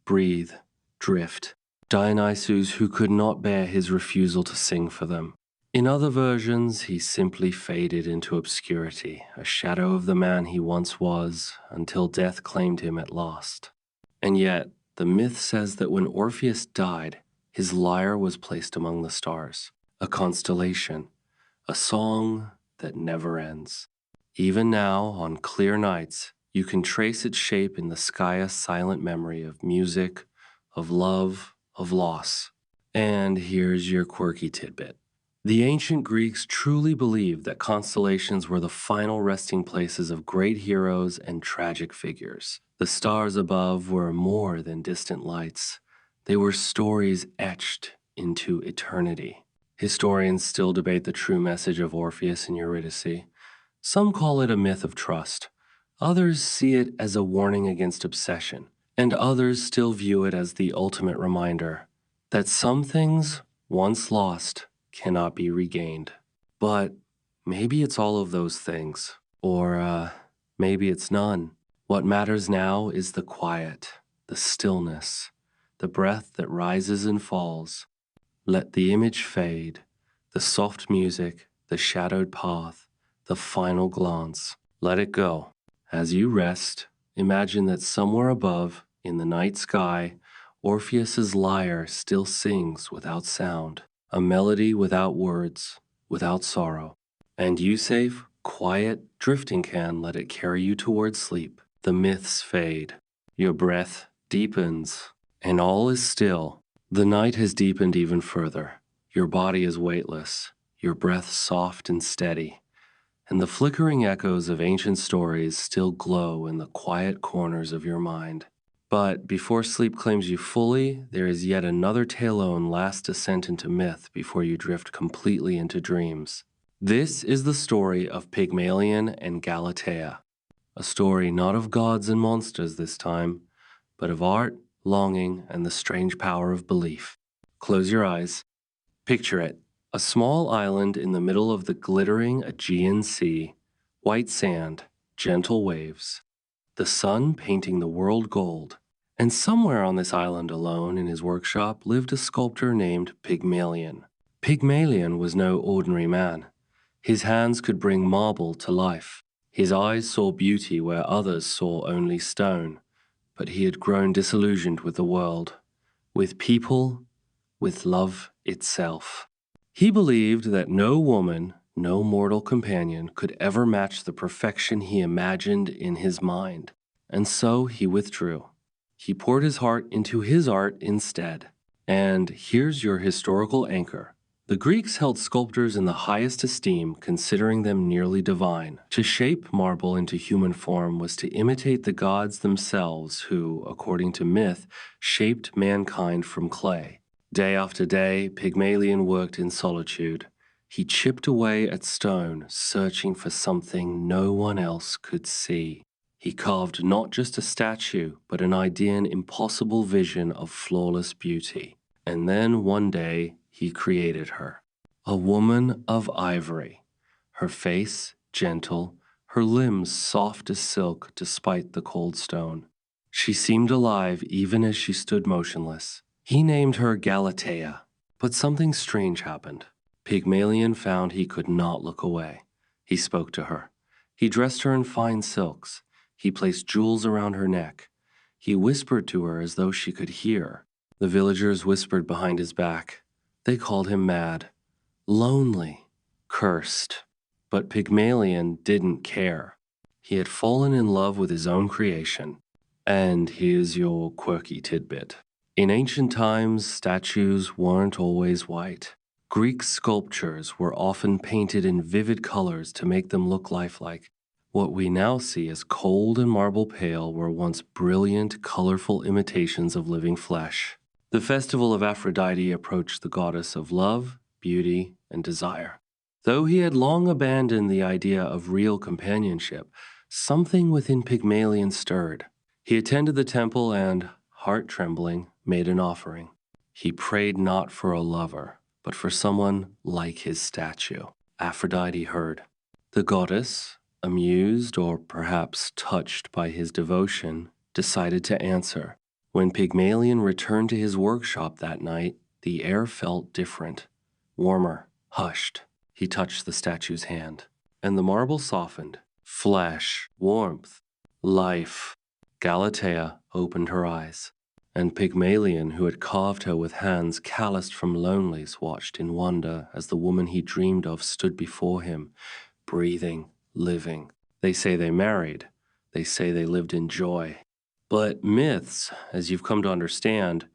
Breathe. Drift. Dionysus, who could not bear his refusal to sing for them. In other versions, he simply faded into obscurity, a shadow of the man he once was, until death claimed him at last. And yet, the myth says that when Orpheus died, his lyre was placed among the stars, a constellation, a song that never ends. Even now, on clear nights, you can trace its shape in the sky's silent memory of music, of love, of loss. And here's your quirky tidbit. The ancient Greeks truly believed that constellations were the final resting places of great heroes and tragic figures. The stars above were more than distant lights. They were stories etched into eternity. Historians still debate the true message of Orpheus and Eurydice. Some call it a myth of trust. Others see it as a warning against obsession. And others still view it as the ultimate reminder that some things, once lost, cannot be regained. But maybe it's all of those things. Or maybe it's none. What matters now is the quiet, the stillness, the breath that rises and falls. Let the image fade, the soft music, the shadowed path, the final glance. Let it go. As you rest, imagine that somewhere above, in the night sky, Orpheus's lyre still sings without sound, a melody without words, without sorrow. And you, safe, quiet, drifting, can let it carry you towards sleep. The myths fade. Your breath deepens, and all is still. The night has deepened even further. Your body is weightless, your breath soft and steady, and the flickering echoes of ancient stories still glow in the quiet corners of your mind. But before sleep claims you fully, there is yet another tale-own last descent into myth before you drift completely into dreams. This is the story of Pygmalion and Galatea, a story not of gods and monsters this time, but of art, longing, and the strange power of belief. Close your eyes. Picture it: a small island in the middle of the glittering Aegean Sea, white sand, gentle waves, the sun painting the world gold. And somewhere on this island alone in his workshop lived a sculptor named Pygmalion. Pygmalion was no ordinary man. His hands could bring marble to life. His eyes saw beauty where others saw only stone. But he had grown disillusioned with the world, with people, with love itself. He believed that no woman, no mortal companion could ever match the perfection he imagined in his mind. And so he withdrew. He poured his heart into his art instead. And here's your historical anchor. The Greeks held sculptors in the highest esteem, considering them nearly divine. To shape marble into human form was to imitate the gods themselves who, according to myth, shaped mankind from clay. Day after day, Pygmalion worked in solitude. He chipped away at stone, searching for something no one else could see. He carved not just a statue, but an idean, impossible vision of flawless beauty. And then one day, he created her. A woman of ivory. Her face gentle, her limbs soft as silk despite the cold stone. She seemed alive even as she stood motionless. He named her Galatea. But something strange happened. Pygmalion found he could not look away. He spoke to her. He dressed her in fine silks. He placed jewels around her neck. He whispered to her as though she could hear. The villagers whispered behind his back. They called him mad, lonely, cursed. But Pygmalion didn't care. He had fallen in love with his own creation. And here's your quirky tidbit. In ancient times, statues weren't always white. Greek sculptures were often painted in vivid colors to make them look lifelike. What we now see as cold and marble pale were once brilliant, colorful imitations of living flesh. The festival of Aphrodite approached the goddess of love, beauty, and desire. Though he had long abandoned the idea of real companionship, something within Pygmalion stirred. He attended the temple and, heart trembling, made an offering. He prayed not for a lover, but for someone like his statue. Aphrodite heard. The goddess, amused or perhaps touched by his devotion, decided to answer. When Pygmalion returned to his workshop that night, the air felt different, warmer, hushed. He touched the statue's hand, and the marble softened. Flesh, warmth, life. Galatea opened her eyes, and Pygmalion, who had carved her with hands calloused from loneliness, watched in wonder as the woman he dreamed of stood before him, breathing, living. They say they married. They say they lived in joy. But myths, as you've come to understand,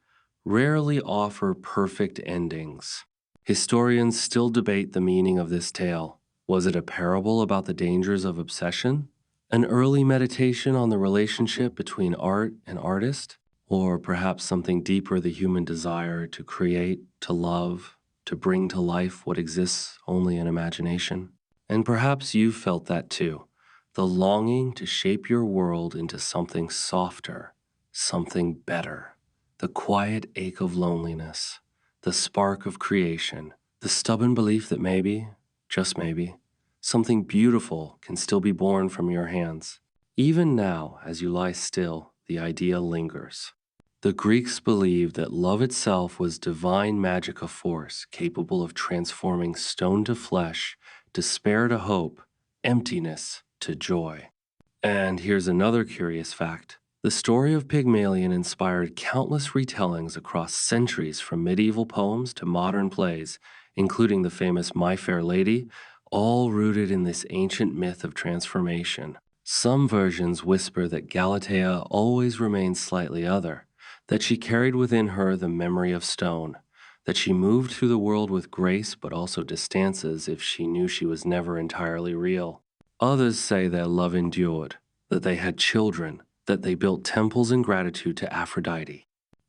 rarely offer perfect endings. Historians still debate the meaning of this tale. Was it a parable about the dangers of obsession? An early meditation on the relationship between art and artist? Or perhaps something deeper, the human desire to create, to love, to bring to life what exists only in imagination? And perhaps you've felt that too. The longing to shape your world into something softer, something better. The quiet ache of loneliness, the spark of creation, the stubborn belief that maybe, just maybe, something beautiful can still be born from your hands. Even now, as you lie still, the idea lingers. The Greeks believed that love itself was divine magic, a force capable of transforming stone to flesh, despair to hope, emptiness to joy. And here's another curious fact. The story of Pygmalion inspired countless retellings across centuries, from medieval poems to modern plays, including the famous My Fair Lady, all rooted in this ancient myth of transformation. Some versions whisper that Galatea always remained slightly other, that she carried within her the memory of stone, that she moved through the world with grace but also distance as if she knew she was never entirely real. Others say their love endured, that they had children, that they built temples in gratitude to Aphrodite.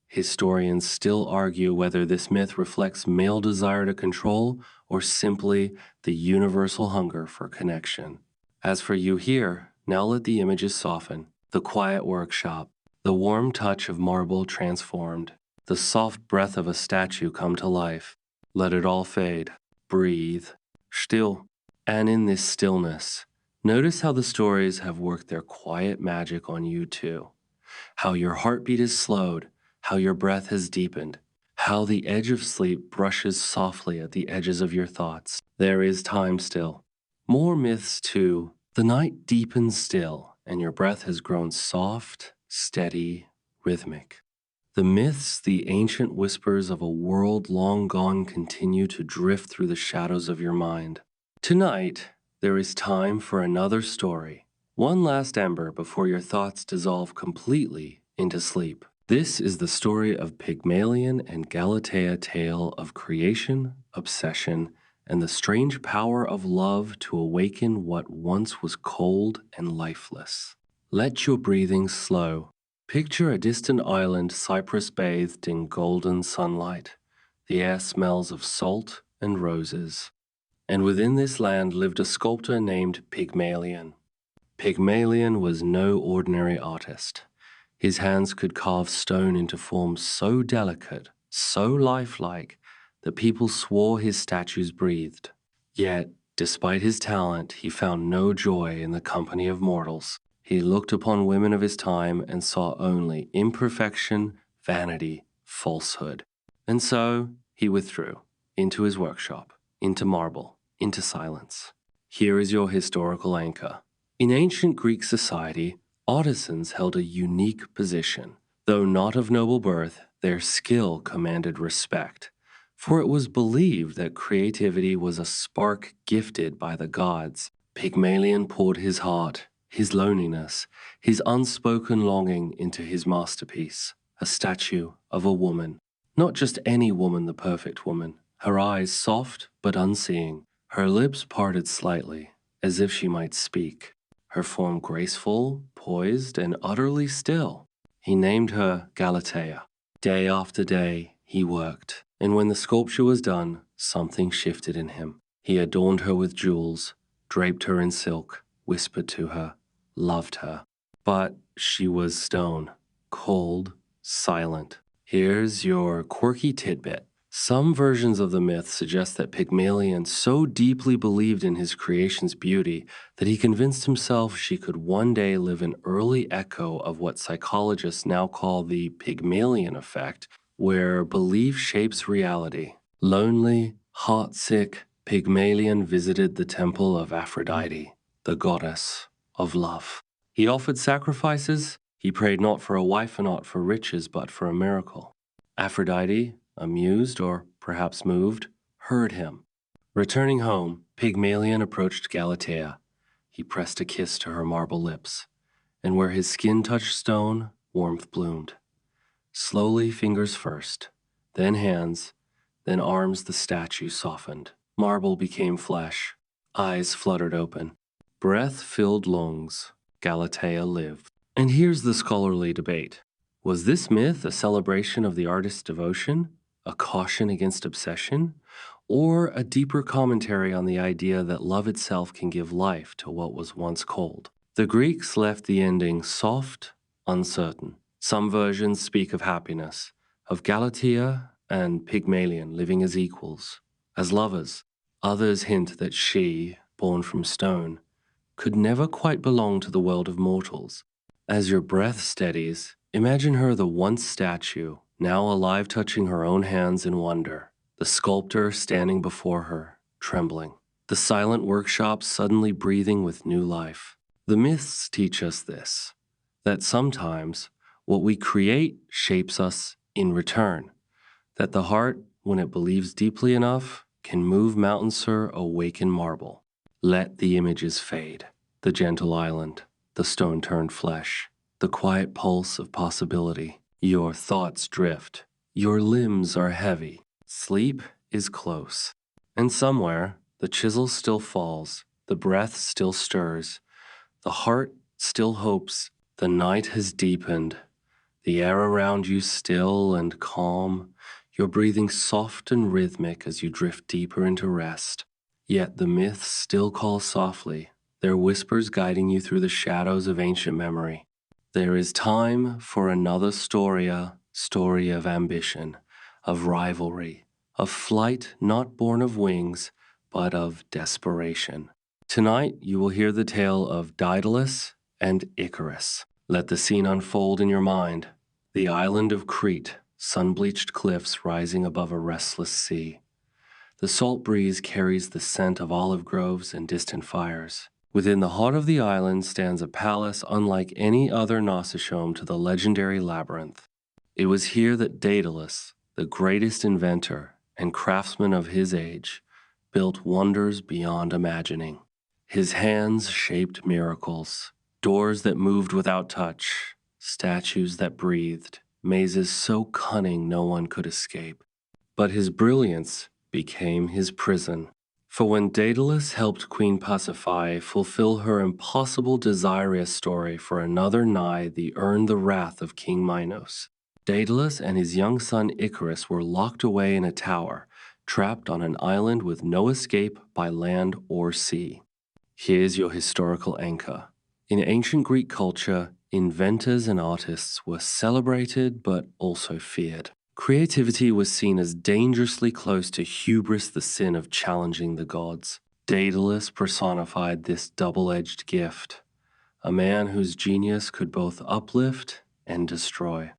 Historians still argue whether this myth reflects male desire to control or simply the universal hunger for connection. As for you here, now let the images soften. The quiet workshop, the warm touch of marble transformed, the soft breath of a statue come to life. Let it all fade. Breathe. Still. And in this stillness, notice how the stories have worked their quiet magic on you too. How your heartbeat is slowed, how your breath has deepened, how the edge of sleep brushes softly at the edges of your thoughts. There is time still. More myths too. The night deepens still, and your breath has grown soft, steady, rhythmic. The myths, the ancient whispers of a world long gone, continue to drift through the shadows of your mind. Tonight, there is time for another story. One last ember before your thoughts dissolve completely into sleep. This is the story of Pygmalion and Galatea, tale of creation, obsession, and the strange power of love to awaken what once was cold and lifeless. Let your breathing slow. Picture a distant island, cypress bathed in golden sunlight. The air smells of salt and roses. And within this land lived a sculptor named Pygmalion. Pygmalion was no ordinary artist. His hands could carve stone into forms so delicate, so lifelike, that people swore his statues breathed. Yet, despite his talent, he found no joy in the company of mortals. He looked upon women of his time and saw only imperfection, vanity, falsehood. And so he withdrew into his workshop, into marble, into silence. Here is your historical anchor. In ancient Greek society, artisans held a unique position. Though not of noble birth, their skill commanded respect. For it was believed that creativity was a spark gifted by the gods. Pygmalion poured his heart, his loneliness, his unspoken longing into his masterpiece, a statue of a woman. Not just any woman, the perfect woman, her eyes soft but unseeing, her lips parted slightly, as if she might speak, her form graceful, poised, and utterly still. He named her Galatea. Day after day, he worked, and when the sculpture was done, something shifted in him. He adorned her with jewels, draped her in silk, whispered to her, loved her. But she was stone, cold, silent. Here's your quirky tidbit. Some versions of the myth suggest that Pygmalion so deeply believed in his creation's beauty that he convinced himself she could one day live an early echo of what psychologists now call the Pygmalion effect, where belief shapes reality. Lonely, heartsick, Pygmalion visited the temple of Aphrodite, the goddess of love. He offered sacrifices. He prayed not for a wife and not for riches, but for a miracle. Aphrodite, amused or perhaps moved, heard him. Returning home, Pygmalion approached Galatea. He pressed a kiss to her marble lips, and where his skin touched stone, warmth bloomed. Slowly, fingers first, then hands, then arms, the statue softened. Marble became flesh. Eyes fluttered open. Breath filled lungs. Galatea lived. And here's the scholarly debate. Was this myth a celebration of the artist's devotion, a caution against obsession, or a deeper commentary on the idea that love itself can give life to what was once cold? The Greeks left the ending soft, uncertain. Some versions speak of happiness, of Galatea and Pygmalion living as equals, as lovers. Others hint that she, born from stone, could never quite belong to the world of mortals. As your breath steadies, imagine her the once statue, now alive, touching her own hands in wonder, the sculptor standing before her, trembling, the silent workshop suddenly breathing with new life. The myths teach us this, that sometimes what we create shapes us in return, that the heart, when it believes deeply enough, can move mountains or awaken marble. Let the images fade, the gentle island, the stone-turned flesh, the quiet pulse of possibility. Your thoughts drift, your limbs are heavy, sleep is close. And somewhere, the chisel still falls, the breath still stirs, the heart still hopes. The night has deepened, the air around you still and calm, your breathing soft and rhythmic as you drift deeper into rest. Yet the myths still call softly, their whispers guiding you through the shadows of ancient memory. There is time for another story of ambition, of rivalry, of flight not born of wings, but of desperation. Tonight, you will hear the tale of Daedalus and Icarus. Let the scene unfold in your mind. The island of Crete, sun-bleached cliffs rising above a restless sea. The salt breeze carries the scent of olive groves and distant fires. Within the heart of the island stands a palace unlike any other Gnososium to the legendary labyrinth. It was here that Daedalus, the greatest inventor and craftsman of his age, built wonders beyond imagining. His hands shaped miracles, doors that moved without touch, statues that breathed, mazes so cunning no one could escape. But his brilliance became his prison. For when Daedalus helped Queen Pasiphae fulfill her impossible desirous story for another Nai that earned the wrath of King Minos, Daedalus and his young son Icarus were locked away in a tower, trapped on an island with no escape by land or sea. Here's your historical anchor. In ancient Greek culture, inventors and artists were celebrated but also feared. Creativity was seen as dangerously close to hubris, the sin of challenging the gods. Daedalus personified this double-edged gift, a man whose genius could both uplift and destroy.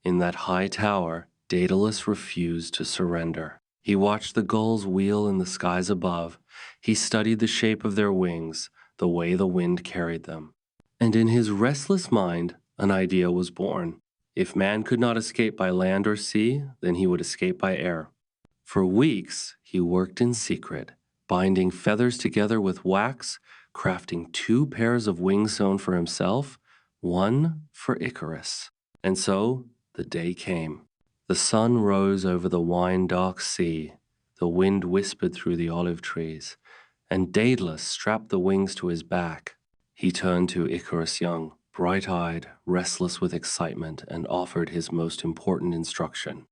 In that high tower, Daedalus refused to surrender. He watched the gulls wheel in the skies above. He studied the shape of their wings, the way the wind carried them. And in his restless mind, an idea was born. If man could not escape by land or sea, then he would escape by air. For weeks, he worked in secret, binding feathers together with wax, crafting 2 pairs of wings sewn for himself, one for Icarus. And so, the day came. The sun rose over the wine-dark sea. The wind whispered through the olive trees, and Daedalus strapped the wings to his back. He turned to Icarus young, bright-eyed, restless with excitement, and offered his most important instruction.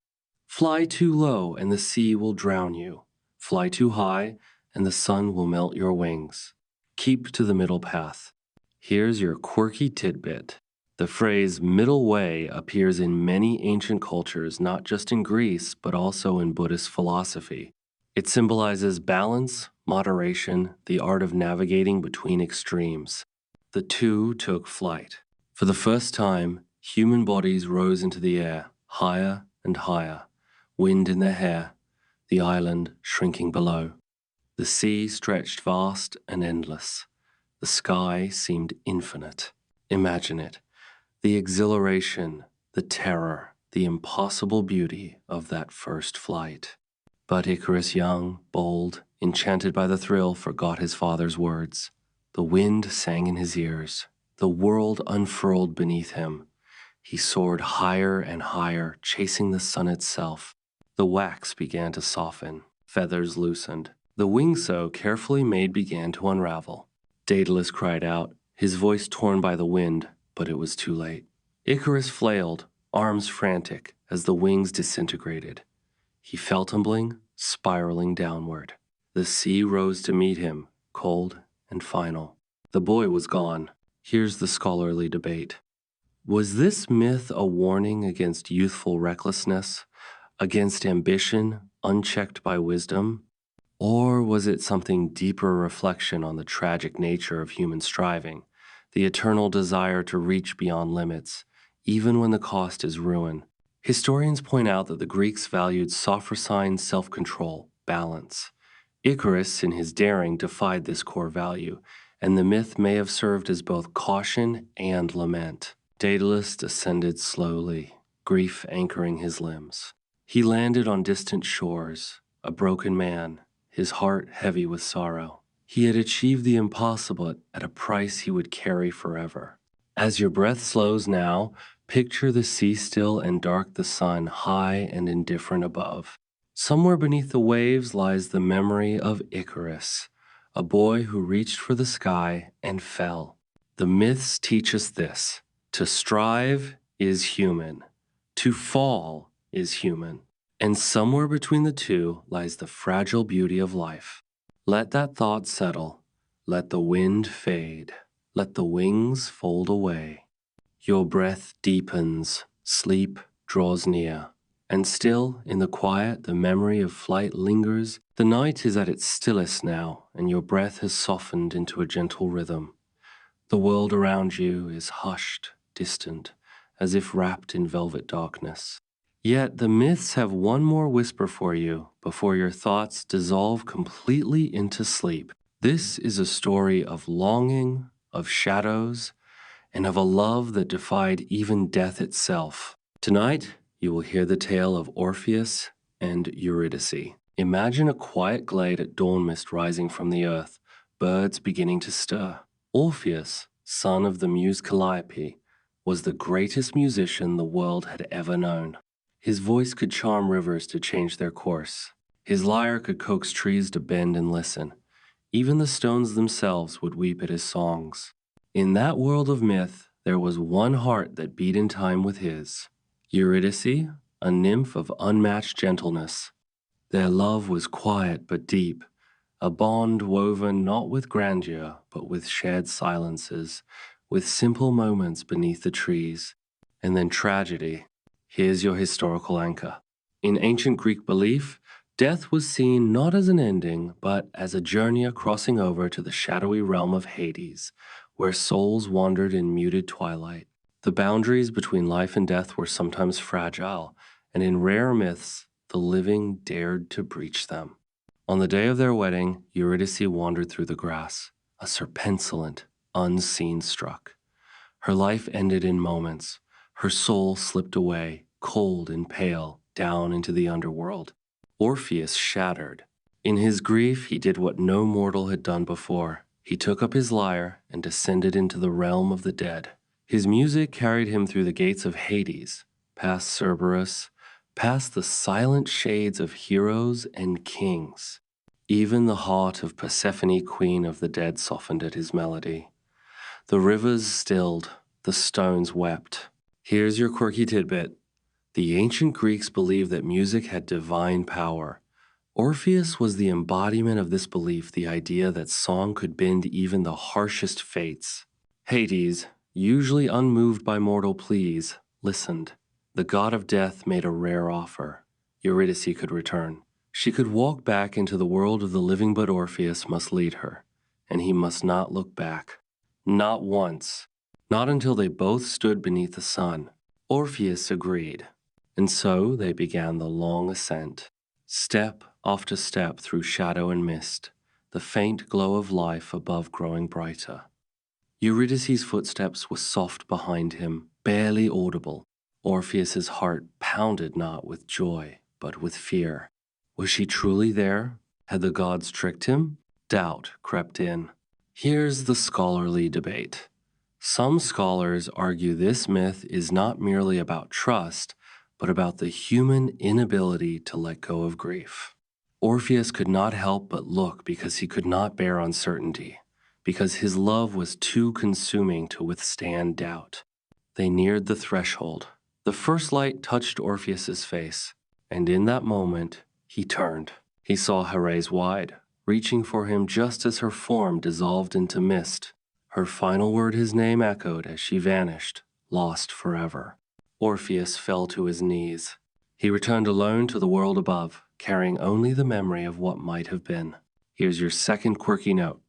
Fly too low, and the sea will drown you. Fly too high, and the sun will melt your wings. Keep to the middle path. Here's your quirky tidbit. The phrase middle way appears in many ancient cultures, not just in Greece, but also in Buddhist philosophy. It symbolizes balance, moderation, the art of navigating between extremes. The two took flight. For the first time, human bodies rose into the air, higher and higher, wind in their hair, the island shrinking below. The sea stretched vast and endless. The sky seemed infinite. Imagine it. The exhilaration, the terror, the impossible beauty of that first flight. But Icarus, young, bold, enchanted by the thrill, forgot his father's words. The wind sang in his ears. The world unfurled beneath him. He soared higher and higher, chasing the sun itself. The wax began to soften. Feathers loosened. The wing so carefully made began to unravel. Daedalus cried out, his voice torn by the wind, but it was too late. Icarus flailed, arms frantic, as the wings disintegrated. He fell tumbling, spiraling downward. The sea rose to meet him, cold and final. The boy was gone. Here's the scholarly debate. Was this myth a warning against youthful recklessness, against ambition unchecked by wisdom? Or was it something deeper reflection on the tragic nature of human striving, the eternal desire to reach beyond limits, even when the cost is ruin? Historians point out that the Greeks valued sophrosyne self-control, balance. Icarus, in his daring, defied this core value, and the myth may have served as both caution and lament. Daedalus descended slowly, grief anchoring his limbs. He landed on distant shores, a broken man, his heart heavy with sorrow. He had achieved the impossible at a price he would carry forever. As your breath slows now, picture the sea still and dark, the sun high and indifferent above. Somewhere beneath the waves lies the memory of Icarus, a boy who reached for the sky and fell. The myths teach us this: to strive is human, to fall is human, and somewhere between the two lies the fragile beauty of life. Let that thought settle. Let the wind fade. Let the wings fold away. Your breath deepens. Sleep draws near. And still, in the quiet, the memory of flight lingers. The night is at its stillest now, and your breath has softened into a gentle rhythm. The world around you is hushed, distant, as if wrapped in velvet darkness. Yet the myths have one more whisper for you before your thoughts dissolve completely into sleep. This is a story of longing, of shadows, and of a love that defied even death itself. Tonight, you will hear the tale of Orpheus and Eurydice. Imagine a quiet glade at dawn mist rising from the earth, birds beginning to stir. Orpheus, son of the muse Calliope, was the greatest musician the world had ever known. His voice could charm rivers to change their course. His lyre could coax trees to bend and listen. Even the stones themselves would weep at his songs. In that world of myth, there was one heart that beat in time with his. Eurydice, a nymph of unmatched gentleness. Their love was quiet but deep, a bond woven not with grandeur, but with shared silences, with simple moments beneath the trees. And then tragedy. Here's your historical anchor. In ancient Greek belief, death was seen not as an ending, but as a journey crossing over to the shadowy realm of Hades, where souls wandered in muted twilight. The boundaries between life and death were sometimes fragile, and in rare myths, the living dared to breach them. On the day of their wedding, Eurydice wandered through the grass, a serpensolent, unseen struck. Her life ended in moments. Her soul slipped away, cold and pale, down into the underworld. Orpheus shattered. In his grief, he did what no mortal had done before. He took up his lyre and descended into the realm of the dead. His music carried him through the gates of Hades, past Cerberus, past the silent shades of heroes and kings. Even the heart of Persephone, queen of the dead, softened at his melody. The rivers stilled, the stones wept. Here's your quirky tidbit. The ancient Greeks believed that music had divine power. Orpheus was the embodiment of this belief, the idea that song could bend even the harshest fates. Hades, usually unmoved by mortal pleas, listened. The god of death made a rare offer. Eurydice could return. She could walk back into the world of the living, but Orpheus must lead her, and he must not look back. Not once. Not until they both stood beneath the sun. Orpheus agreed, and so they began the long ascent. Step after step through shadow and mist, the faint glow of life above growing brighter. Eurydice's footsteps were soft behind him, barely audible. Orpheus's heart pounded not with joy, but with fear. Was she truly there? Had the gods tricked him? Doubt crept in. Here's the scholarly debate. Some scholars argue this myth is not merely about trust, but about the human inability to let go of grief. Orpheus could not help but look because he could not bear uncertainty, because his love was too consuming to withstand doubt. They neared the threshold. The first light touched Orpheus's face, and in that moment, he turned. He saw Hera's wide, reaching for him just as her form dissolved into mist. Her final word, his name, echoed as she vanished, lost forever. Orpheus fell to his knees. He returned alone to the world above, carrying only the memory of what might have been. Here's your second quirky note.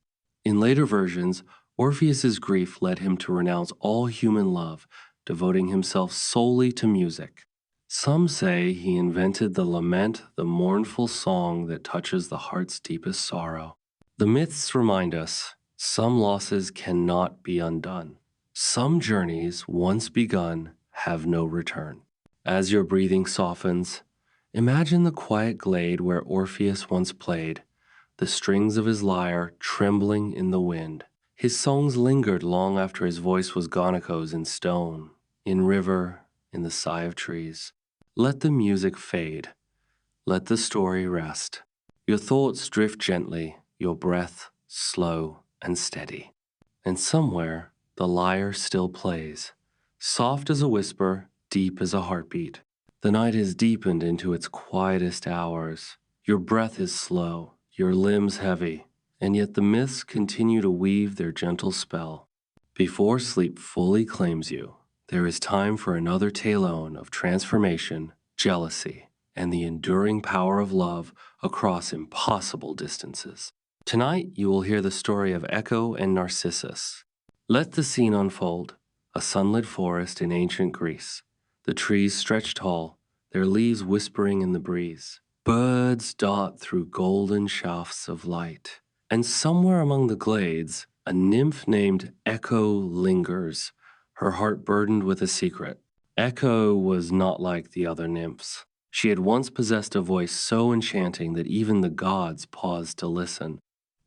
In later versions, Orpheus's grief led him to renounce all human love, devoting himself solely to music. Some say he invented the lament, the mournful song that touches the heart's deepest sorrow. The myths remind us, some losses cannot be undone. Some journeys, once begun, have no return. As your breathing softens, imagine the quiet glade where Orpheus once played, the strings of his lyre trembling in the wind. His songs lingered long after his voice was gone, echoes in stone, in river, in the sigh of trees. Let the music fade. Let the story rest. Your thoughts drift gently, your breath slow and steady. And somewhere, the lyre still plays, soft as a whisper, deep as a heartbeat. The night has deepened into its quietest hours. Your breath is slow, your limbs heavy, and yet the myths continue to weave their gentle spell. Before sleep fully claims you, there is time for another tale of transformation, jealousy, and the enduring power of love across impossible distances. Tonight, you will hear the story of Echo and Narcissus. Let the scene unfold. A sunlit forest in ancient Greece. The trees stretch tall, their leaves whispering in the breeze. Birds dart through golden shafts of light. And somewhere among the glades, a nymph named Echo lingers, her heart burdened with a secret. Echo was not like the other nymphs. She had once possessed a voice so enchanting that even the gods paused to listen.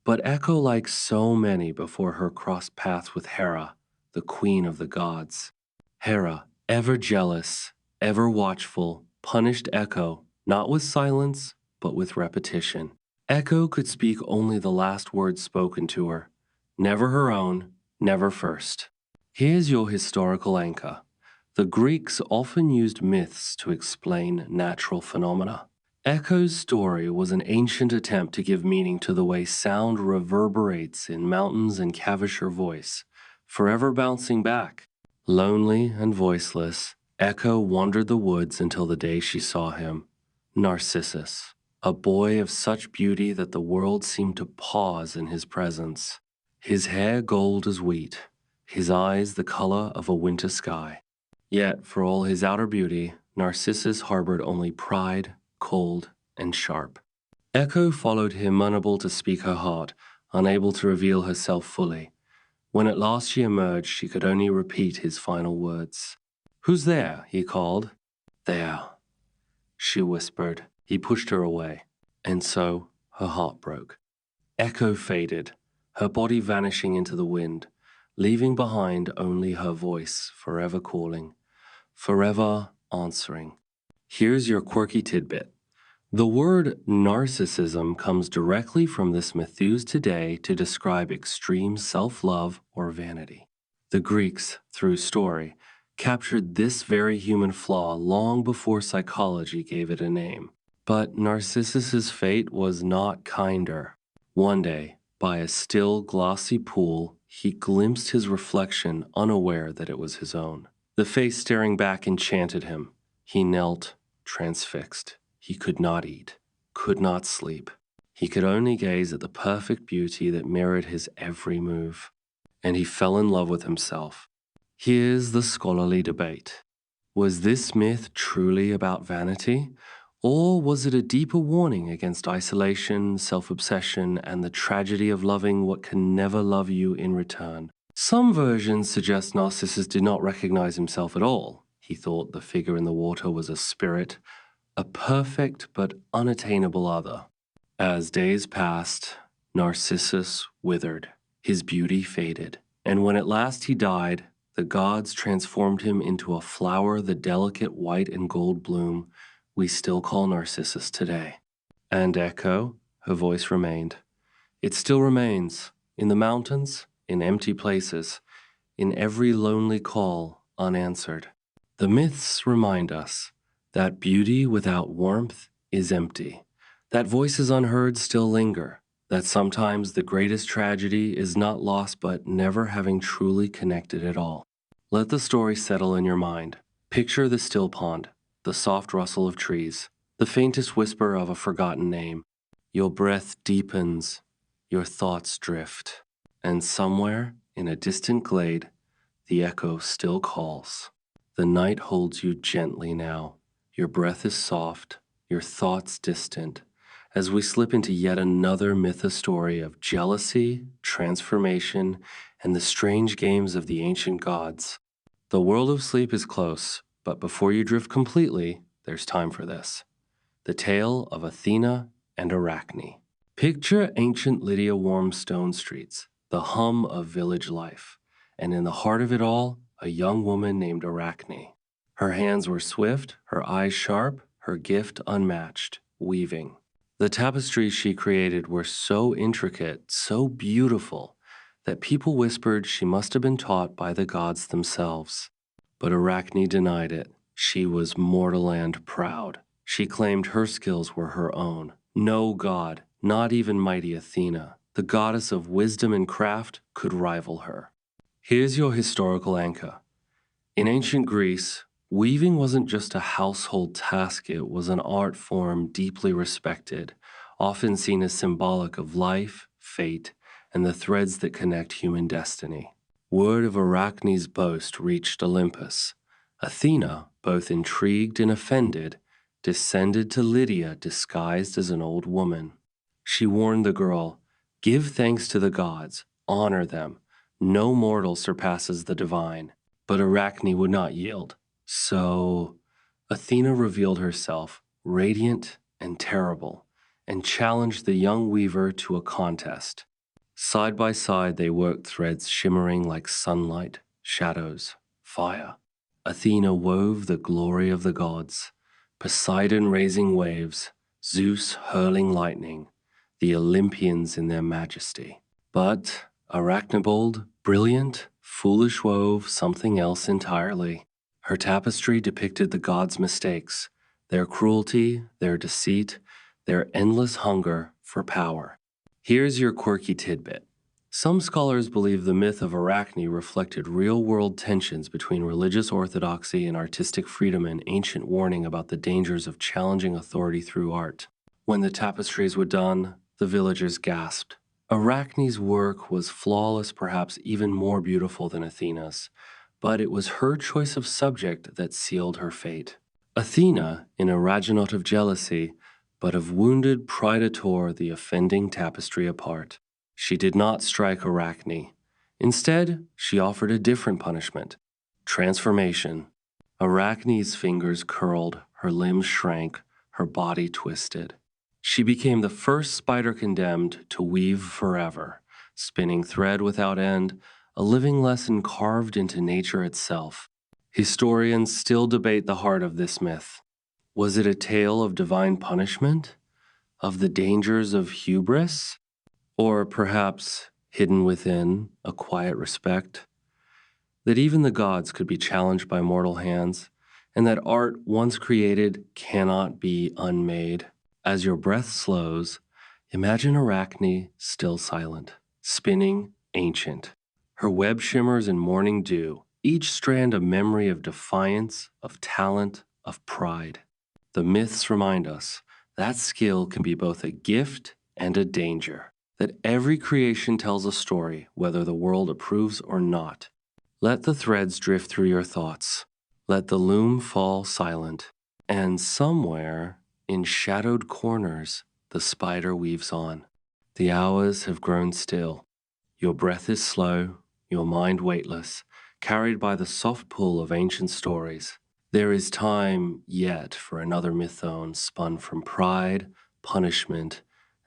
But Echo, like so many before her, crossed paths with Hera, the queen of the gods. Hera, ever jealous, ever watchful, punished Echo, not with silence, but with repetition. Echo could speak only the last words spoken to her, never her own, never first. Here's your historical anchor. The Greeks often used myths to explain natural phenomena. Echo's story was an ancient attempt to give meaning to the way sound reverberates in mountains and cavish her voice, forever bouncing back. Lonely and voiceless, Echo wandered the woods until the day she saw him, Narcissus, a boy of such beauty that the world seemed to pause in his presence. His hair gold as wheat, his eyes the color of a winter sky. Yet, for all his outer beauty, Narcissus harbored only pride, cold and sharp. Echo followed him, unable to speak her heart, unable to reveal herself fully. When at last she emerged, she could only repeat his final words. "Who's there?" he called. "There," she whispered. He pushed her away, and so her heart broke. Echo faded, her body vanishing into the wind, leaving behind only her voice, forever calling, forever answering. Here's your quirky tidbit. The word narcissism comes directly from this myth used today to describe extreme self-love or vanity. The Greeks, through story, captured this very human flaw long before psychology gave it a name. But Narcissus's fate was not kinder. One day, by a still, glossy pool, he glimpsed his reflection unaware that it was his own. The face staring back enchanted him. He knelt, transfixed. He could not eat, could not sleep. He could only gaze at the perfect beauty that mirrored his every move. And he fell in love with himself. Here's the scholarly debate. Was this myth truly about vanity? Or was it a deeper warning against isolation, self-obsession, and the tragedy of loving what can never love you in return? Some versions suggest Narcissus did not recognize himself at all. He thought the figure in the water was a spirit, a perfect but unattainable other. As days passed, Narcissus withered. His beauty faded, and when at last he died, the gods transformed him into a flower the delicate white and gold bloom we still call Narcissus today. And Echo, her voice remained. It still remains, in the mountains, in empty places, in every lonely call unanswered. The myths remind us that beauty without warmth is empty, that voices unheard still linger, that sometimes the greatest tragedy is not lost but never having truly connected at all. Let the story settle in your mind. Picture the still pond, the soft rustle of trees, the faintest whisper of a forgotten name. Your breath deepens, your thoughts drift, and somewhere in a distant glade, the echo still calls. The night holds you gently now. Your breath is soft, your thoughts distant, as we slip into yet another mythostory of jealousy, transformation, and the strange games of the ancient gods. The world of sleep is close, but before you drift completely, there's time for this. The tale of Athena and Arachne. Picture ancient Lydia warm stone streets, the hum of village life, and in the heart of it all, a young woman named Arachne. Her hands were swift, her eyes sharp, her gift unmatched, weaving. The tapestries she created were so intricate, so beautiful, that people whispered she must have been taught by the gods themselves. But Arachne denied it. She was mortal and proud. She claimed her skills were her own. No god, not even mighty Athena, the goddess of wisdom and craft, could rival her. Here's your historical anchor. In ancient Greece, weaving wasn't just a household task, it was an art form deeply respected, often seen as symbolic of life, fate, and the threads that connect human destiny. Word of Arachne's boast reached Olympus. Athena, both intrigued and offended, descended to Lydia disguised as an old woman. She warned the girl, "Give thanks to the gods, honor them. No mortal surpasses the divine." But Arachne would not yield. So Athena revealed herself, radiant and terrible, and challenged the young weaver to a contest. Side by side, they worked threads shimmering like sunlight, shadows, fire. Athena wove the glory of the gods, Poseidon raising waves, Zeus hurling lightning, the Olympians in their majesty. But Arachnibold, brilliant, foolish, wove something else entirely. Her tapestry depicted the gods' mistakes, their cruelty, their deceit, their endless hunger for power. Here's your quirky tidbit. Some scholars believe the myth of Arachne reflected real-world tensions between religious orthodoxy and artistic freedom, an ancient warning about the dangers of challenging authority through art. When the tapestries were done, the villagers gasped. Arachne's work was flawless, perhaps even more beautiful than Athena's, but it was her choice of subject that sealed her fate. Athena, in a Raginot of jealousy, but of wounded pride tore the offending tapestry apart. She did not strike Arachne. Instead, she offered a different punishment: transformation. Arachne's fingers curled, her limbs shrank, her body twisted. She became the first spider condemned to weave forever, spinning thread without end, a living lesson carved into nature itself. Historians still debate the heart of this myth. Was it a tale of divine punishment? Of the dangers of hubris? Or perhaps, hidden within, a quiet respect? That even the gods could be challenged by mortal hands, and that art once created cannot be unmade. As your breath slows, imagine Arachne still silent, spinning ancient. Her web shimmers in morning dew, each strand a memory of defiance, of talent, of pride. The myths remind us that skill can be both a gift and a danger, that every creation tells a story, whether the world approves or not. Let the threads drift through your thoughts. Let the loom fall silent. And somewhere, in shadowed corners, the spider weaves on. The hours have grown still. Your breath is slow, your mind weightless, carried by the soft pull of ancient stories. There is time yet for another mythone spun from pride, punishment,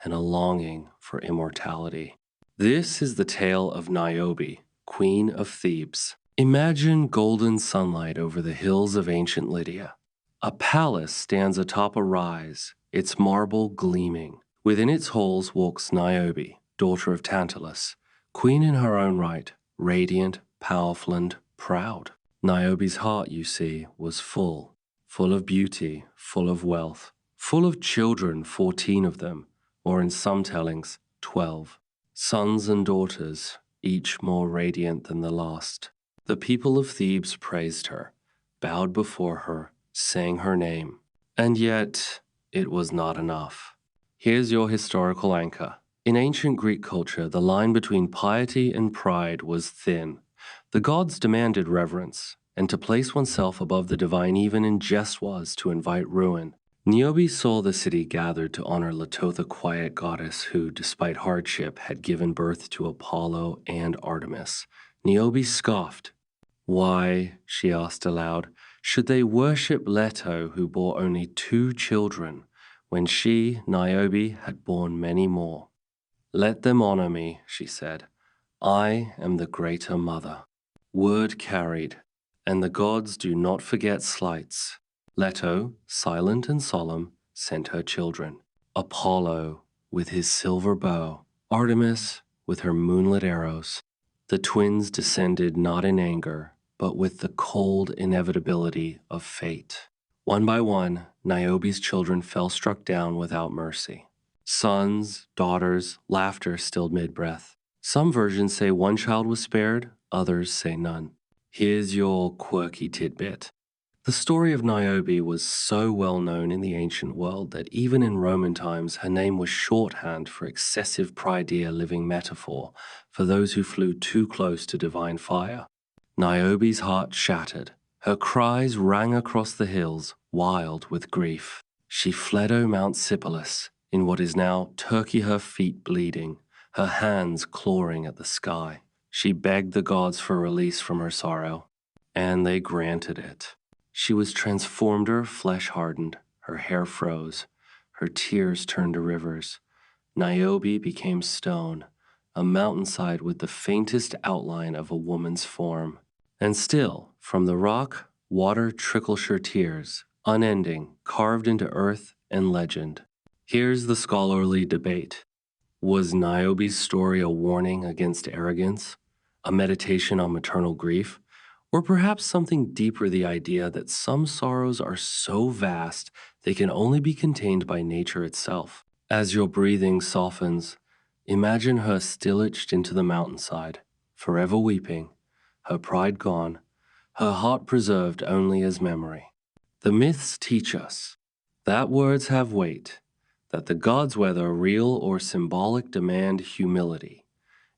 and a longing for immortality. This is the tale of Niobe, Queen of Thebes. Imagine golden sunlight over the hills of ancient Lydia. A palace stands atop a rise, its marble gleaming. Within its halls walks Niobe, daughter of Tantalus, queen in her own right, radiant, powerful, and proud. Niobe's heart, you see, was full of beauty, full of wealth, full of children, 14 of them, or in some tellings, 12. Sons and daughters, each more radiant than the last. The people of Thebes praised her, bowed before her, sang her name. And yet, it was not enough. Here's your historical anchor. In ancient Greek culture, the line between piety and pride was thin. The gods demanded reverence, and to place oneself above the divine even in jest was to invite ruin. Niobe saw the city gathered to honor Lato, the quiet goddess who, despite hardship, had given birth to Apollo and Artemis. Niobe scoffed. Why, she asked aloud, should they worship Leto, who bore only 2 children, when she, Niobe, had borne many more? Let them honor me, she said. I am the greater mother. Word carried, and the gods do not forget slights. Leto, silent and solemn, sent her children. Apollo, with his silver bow. Artemis, with her moonlit arrows. The twins descended not in anger, but with the cold inevitability of fate. One by one, Niobe's children fell struck down without mercy. Sons, daughters, laughter stilled mid-breath. Some versions say one child was spared, others say none. Here's your quirky tidbit. The story of Niobe was so well known in the ancient world that even in Roman times her name was shorthand for excessive pridea living metaphor for those who flew too close to divine fire. Niobe's heart shattered. Her cries rang across the hills, wild with grief. She fled o' Mount Sipylus, in what is now Turkey, her feet bleeding, her hands clawing at the sky. She begged the gods for release from her sorrow, and they granted it. She was transformed, her flesh hardened, her hair froze, her tears turned to rivers. Niobe became stone, a mountainside with the faintest outline of a woman's form. And still, from the rock, water trickles her tears, unending, carved into earth and legend. Here's the scholarly debate. Was Niobe's story a warning against arrogance, a meditation on maternal grief, or perhaps something deeper, the idea that some sorrows are so vast they can only be contained by nature itself? As your breathing softens, imagine her still etched into the mountainside, forever weeping, her pride gone, her heart preserved only as memory. The myths teach us that words have weight, that the gods, whether real or symbolic, demand humility,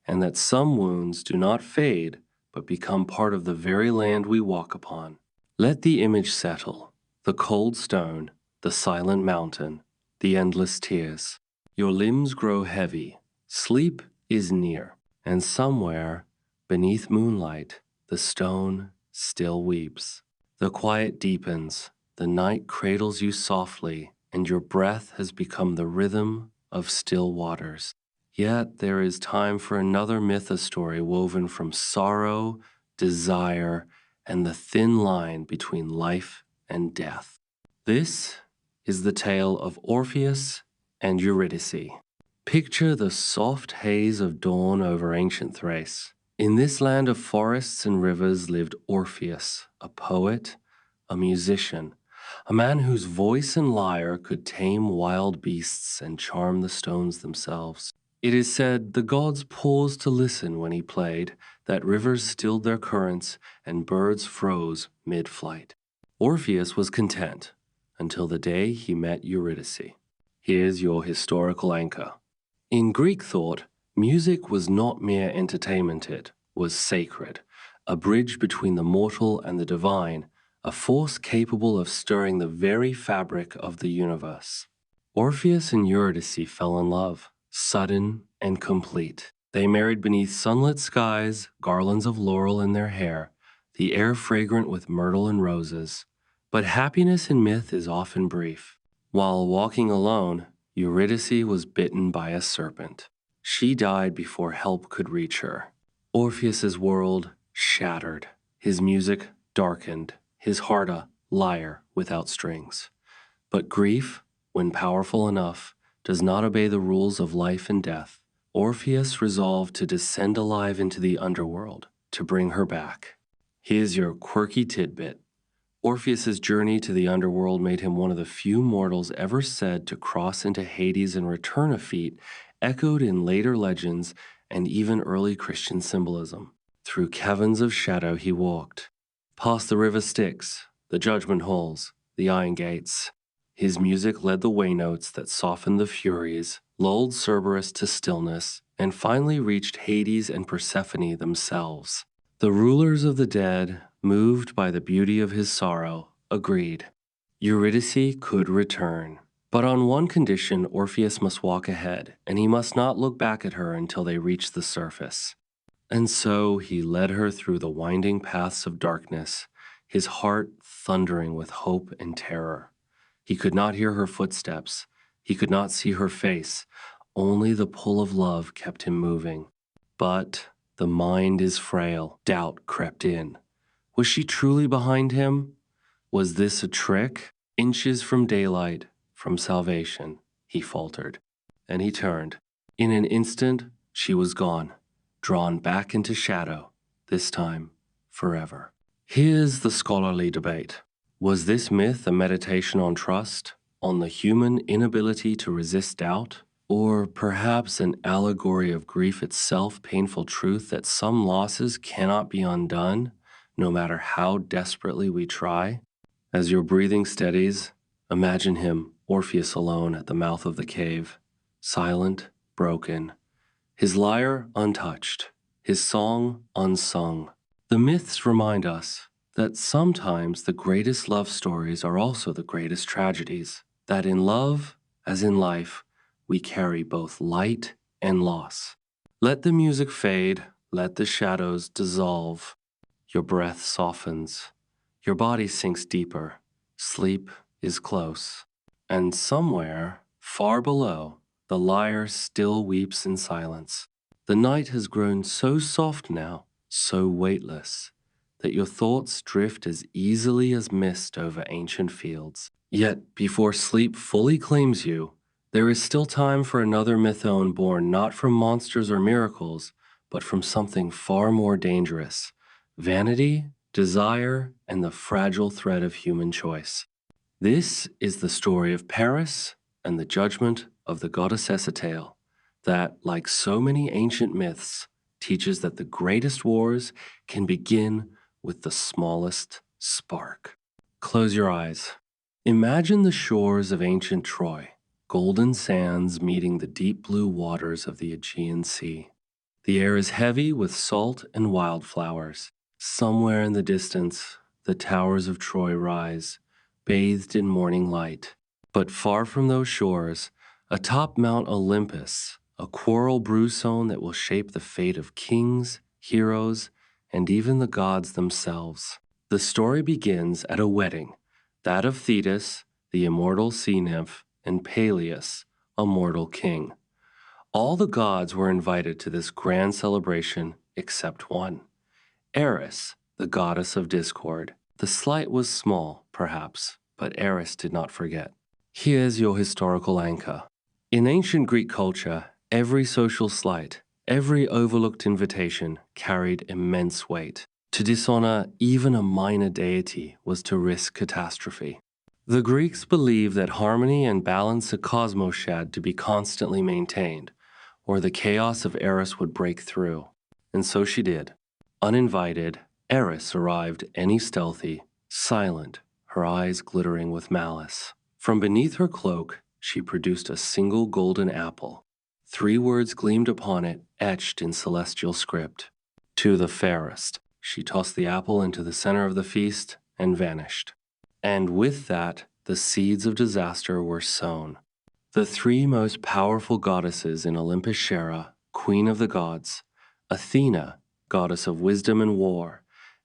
and that some wounds do not fade but become part of the very land we walk upon. Let the image settle, the cold stone, the silent mountain, the endless tears. Your limbs grow heavy, sleep is near, and somewhere, beneath moonlight, the stone still weeps. The quiet deepens, the night cradles you softly, and your breath has become the rhythm of still waters. Yet there is time for another myth story woven from sorrow, desire, and the thin line between life and death. This is the tale of Orpheus and Eurydice. Picture the soft haze of dawn over ancient Thrace. In this land of forests and rivers lived Orpheus, a poet, a musician, a man whose voice and lyre could tame wild beasts and charm the stones themselves. It is said the gods paused to listen when he played, that rivers stilled their currents and birds froze mid-flight. Orpheus was content until the day he met Eurydice. Here's your historical anchor. In Greek thought, music was not mere entertainment, it was sacred, a bridge between the mortal and the divine, a force capable of stirring the very fabric of the universe. Orpheus and Eurydice fell in love, sudden and complete. They married beneath sunlit skies, garlands of laurel in their hair, the air fragrant with myrtle and roses. But happiness in myth is often brief. While walking alone, Eurydice was bitten by a serpent. She died before help could reach her. Orpheus's world shattered, his music darkened, his heart a lyre without strings. But grief, when powerful enough, does not obey the rules of life and death. Orpheus resolved to descend alive into the underworld to bring her back. Here's your quirky tidbit. Orpheus's journey to the underworld made him one of the few mortals ever said to cross into Hades and return, a feat echoed in later legends and even early Christian symbolism. Through caverns of shadow he walked, past the river Styx, the judgment halls, the iron gates. His music led the way notes that softened the Furies, lulled Cerberus to stillness, and finally reached Hades and Persephone themselves. The rulers of the dead, moved by the beauty of his sorrow, agreed. Eurydice could return. But on one condition, Orpheus must walk ahead, and he must not look back at her until they reached the surface. And so he led her through the winding paths of darkness, his heart thundering with hope and terror. He could not hear her footsteps. He could not see her face. Only the pull of love kept him moving. But the mind is frail. Doubt crept in. Was she truly behind him? Was this a trick? Inches from daylight, from salvation, he faltered. And he turned. In an instant, she was gone, drawn back into shadow, this time forever. Here's the scholarly debate. Was this myth a meditation on trust, on the human inability to resist doubt? Or perhaps an allegory of grief itself, painful truth that some losses cannot be undone, no matter how desperately we try? As your breathing steadies, imagine him, Orpheus, alone at the mouth of the cave, silent, broken, his lyre untouched, his song unsung. The myths remind us that sometimes the greatest love stories are also the greatest tragedies, that in love, as in life, we carry both light and loss. Let the music fade, let the shadows dissolve. Your breath softens, your body sinks deeper, sleep is close. And somewhere, far below, the lyre still weeps in silence. The night has grown so soft now, so weightless, that your thoughts drift as easily as mist over ancient fields. Yet, before sleep fully claims you, there is still time for another mythone born not from monsters or miracles, but from something far more dangerous: vanity, desire, and the fragile thread of human choice. This is the story of Paris and the judgment of the goddess Esatale, that, like so many ancient myths, teaches that the greatest wars can begin with the smallest spark. Close your eyes. Imagine the shores of ancient Troy, golden sands meeting the deep blue waters of the Aegean Sea. The air is heavy with salt and wildflowers. Somewhere in the distance, the towers of Troy rise, bathed in morning light. But far from those shores, atop Mount Olympus, a coral brewstone that will shape the fate of kings, heroes, and even the gods themselves. The story begins at a wedding, that of Thetis, the immortal sea nymph, and Peleus, a mortal king. All the gods were invited to this grand celebration except one, Eris, the goddess of discord. The slight was small, perhaps, but Eris did not forget. Here's your historical anchor. In ancient Greek culture, every social slight, every overlooked invitation carried immense weight. To dishonor even a minor deity was to risk catastrophe. The Greeks believed that harmony and balance a cosmos had to be constantly maintained, or the chaos of Eris would break through. And so she did. Uninvited, Eris arrived any stealthy, silent, her eyes glittering with malice. From beneath her cloak, she produced a single golden apple. 3 words gleamed upon it, etched in celestial script. To the fairest. She tossed the apple into the center of the feast and vanished. And with that, the seeds of disaster were sown. The 3 most powerful goddesses in Olympus Shera, queen of the gods, Athena, goddess of wisdom and war,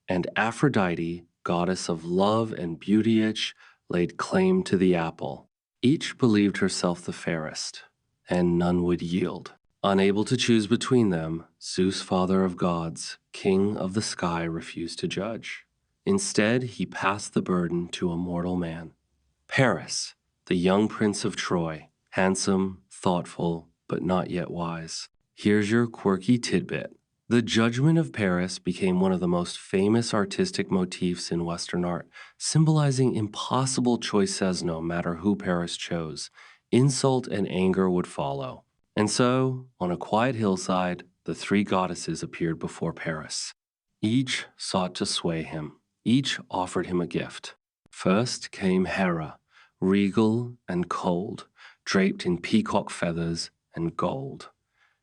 and Aphrodite, goddess of love and beauty, each laid claim to the apple. Each believed herself the fairest, and none would yield. Unable to choose between them, Zeus, father of gods, king of the sky, refused to judge. Instead, he passed the burden to a mortal man. Paris, the young prince of Troy, handsome, thoughtful, but not yet wise. Here's your quirky tidbit. The Judgment of Paris became one of the most famous artistic motifs in Western art, symbolizing impossible choices no matter who Paris chose. Insult and anger would follow. And so, on a quiet hillside, the 3 goddesses appeared before Paris. Each sought to sway him. Each offered him a gift. First came Hera, regal and cold, draped in peacock feathers and gold.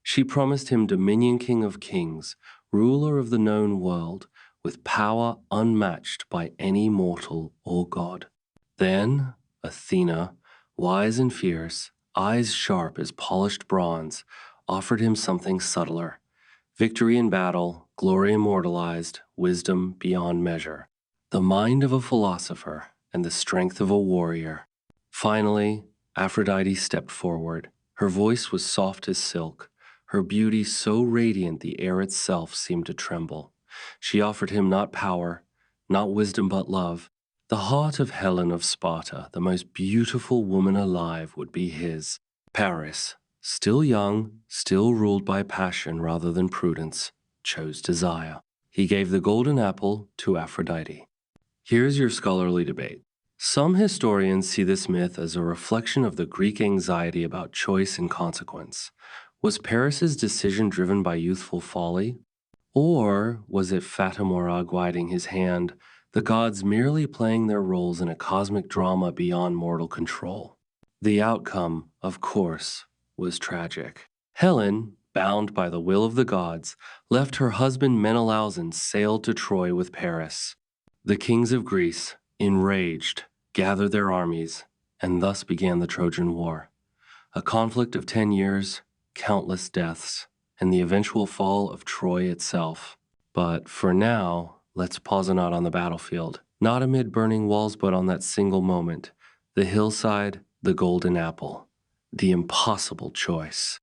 She promised him dominion, king of kings, ruler of the known world, with power unmatched by any mortal or god. Then Athena, wise and fierce, eyes sharp as polished bronze, offered him something subtler. Victory in battle, glory immortalized, wisdom beyond measure. The mind of a philosopher and the strength of a warrior. Finally, Aphrodite stepped forward. Her voice was soft as silk, her beauty so radiant the air itself seemed to tremble. She offered him not power, not wisdom but love. The heart of Helen of Sparta, the most beautiful woman alive, would be his. Paris, still young, still ruled by passion rather than prudence, chose desire. He gave the golden apple to Aphrodite. Here's your scholarly debate. Some historians see this myth as a reflection of the Greek anxiety about choice and consequence. Was Paris's decision driven by youthful folly? Or was it Fatamora guiding his hand, the gods merely playing their roles in a cosmic drama beyond mortal control? The outcome, of course, was tragic. Helen, bound by the will of the gods, left her husband Menelaus and sailed to Troy with Paris. The kings of Greece, enraged, gathered their armies, and thus began the Trojan War. A conflict of 10 years, countless deaths, and the eventual fall of Troy itself. But for now, let's pause a not on the battlefield, not amid burning walls, but on that single moment, the hillside, the golden apple, the impossible choice.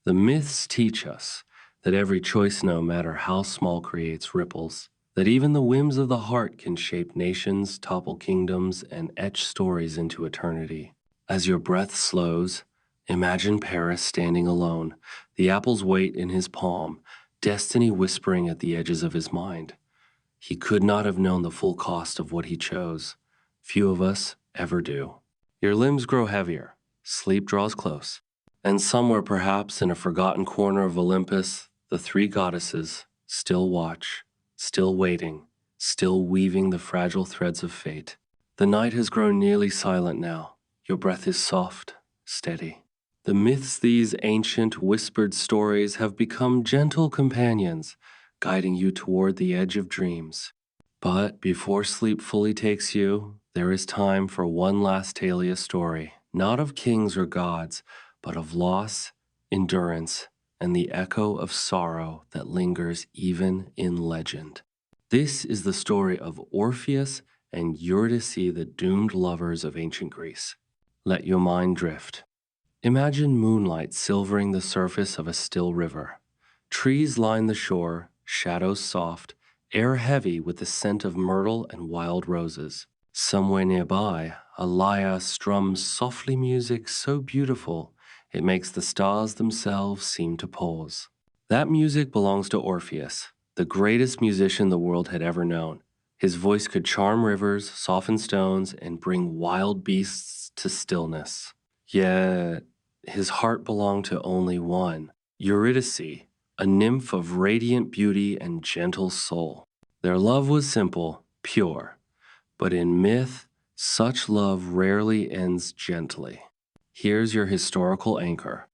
The myths teach us that every choice, no matter how small, creates ripples, that even the whims of the heart can shape nations, topple kingdoms, and etch stories into eternity. As your breath slows, imagine Paris standing alone, the apple's weight in his palm, destiny whispering at the edges of his mind. He could not have known the full cost of what he chose. Few of us ever do. Your limbs grow heavier, sleep draws close, and somewhere perhaps in a forgotten corner of Olympus, the 3 goddesses still watch, still waiting, still weaving the fragile threads of fate. The night has grown nearly silent now. Your breath is soft, steady. The myths, these ancient, whispered stories, have become gentle companions, guiding you toward the edge of dreams. But before sleep fully takes you, there is time for one last Thalia story, not of kings or gods, but of loss, endurance, and the echo of sorrow that lingers even in legend. This is the story of Orpheus and Eurydice, the doomed lovers of ancient Greece. Let your mind drift. Imagine moonlight silvering the surface of a still river. Trees line the shore, shadows soft, air heavy with the scent of myrtle and wild roses. Somewhere nearby, a lyre strums softly music so beautiful it makes the stars themselves seem to pause. That music belongs to Orpheus, the greatest musician the world had ever known. His voice could charm rivers, soften stones, and bring wild beasts to stillness. Yet, his heart belonged to only one, Eurydice, a nymph of radiant beauty and gentle soul. Their love was simple, pure, but in myth, such love rarely ends gently. Here's your historical anchor.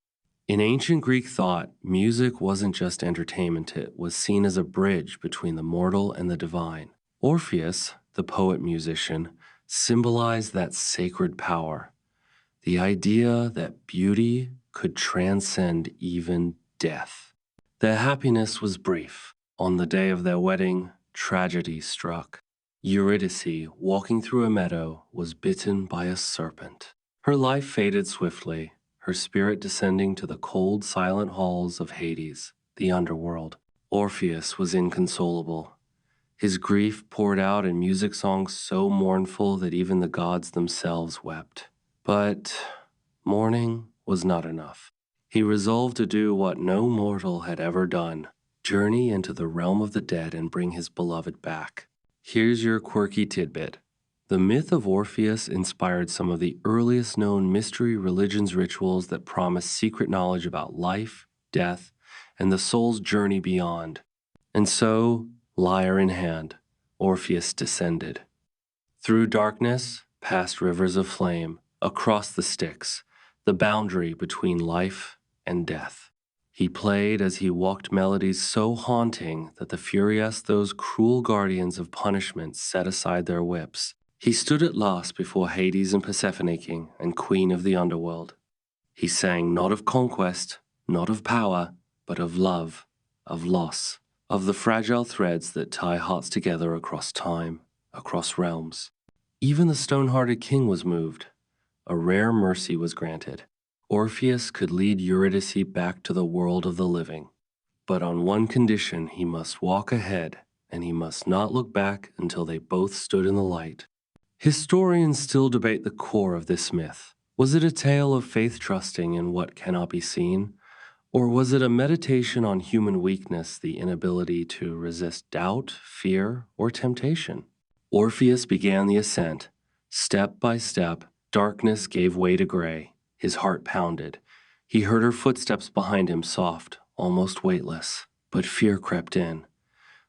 In ancient Greek thought, music wasn't just entertainment, it was seen as a bridge between the mortal and the divine. Orpheus, the poet musician, symbolized that sacred power, the idea that beauty could transcend even death. Their happiness was brief. On the day of their wedding, tragedy struck. Eurydice, walking through a meadow, was bitten by a serpent. Her life faded swiftly, her spirit descending to the cold, silent halls of Hades, the underworld. Orpheus was inconsolable. His grief poured out in music songs so mournful that even the gods themselves wept. But mourning was not enough. He resolved to do what no mortal had ever done, journey into the realm of the dead and bring his beloved back. Here's your quirky tidbit. The myth of Orpheus inspired some of the earliest known mystery religions rituals that promise secret knowledge about life, death, and the soul's journey beyond. And so, lyre in hand, Orpheus descended. Through darkness, past rivers of flame, across the Styx, the boundary between life and death. He played as he walked melodies so haunting that the furious, those cruel guardians of punishment, set aside their whips. He stood at last before Hades and Persephone King and Queen of the underworld. He sang not of conquest, not of power, but of love, of loss, of the fragile threads that tie hearts together across time, across realms. Even the stone-hearted king was moved. A rare mercy was granted. Orpheus could lead Eurydice back to the world of the living. But on one condition, he must walk ahead, and he must not look back until they both stood in the light. Historians still debate the core of this myth. Was it a tale of faith trusting in what cannot be seen? Or was it a meditation on human weakness, the inability to resist doubt, fear, or temptation? Orpheus began the ascent. Step by step, darkness gave way to gray. His heart pounded. He heard her footsteps behind him, soft, almost weightless. But fear crept in.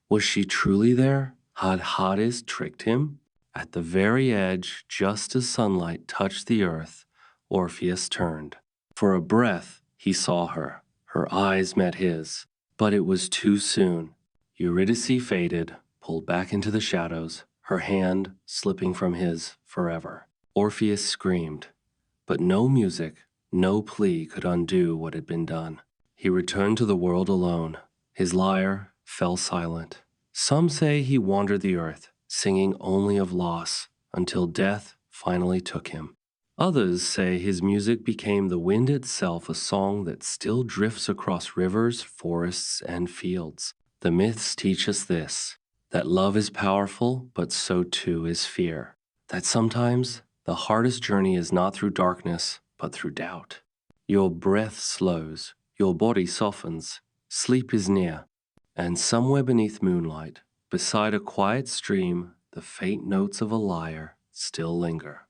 Was she truly there? Had Hades tricked him? At the very edge, just as sunlight touched the earth, Orpheus turned. For a breath, he saw her. Her eyes met his. But it was too soon. Eurydice faded, pulled back into the shadows, her hand slipping from his forever. Orpheus screamed. But no music, no plea could undo what had been done. He returned to the world alone. His lyre fell silent. Some say he wandered the earth, singing only of loss, until death finally took him. Others say his music became the wind itself, a song that still drifts across rivers, forests, and fields. The myths teach us this, that love is powerful, but so too is fear. That sometimes the hardest journey is not through darkness, but through doubt. Your breath slows, your body softens, sleep is near, and somewhere beneath moonlight, beside a quiet stream, the faint notes of a lyre still linger.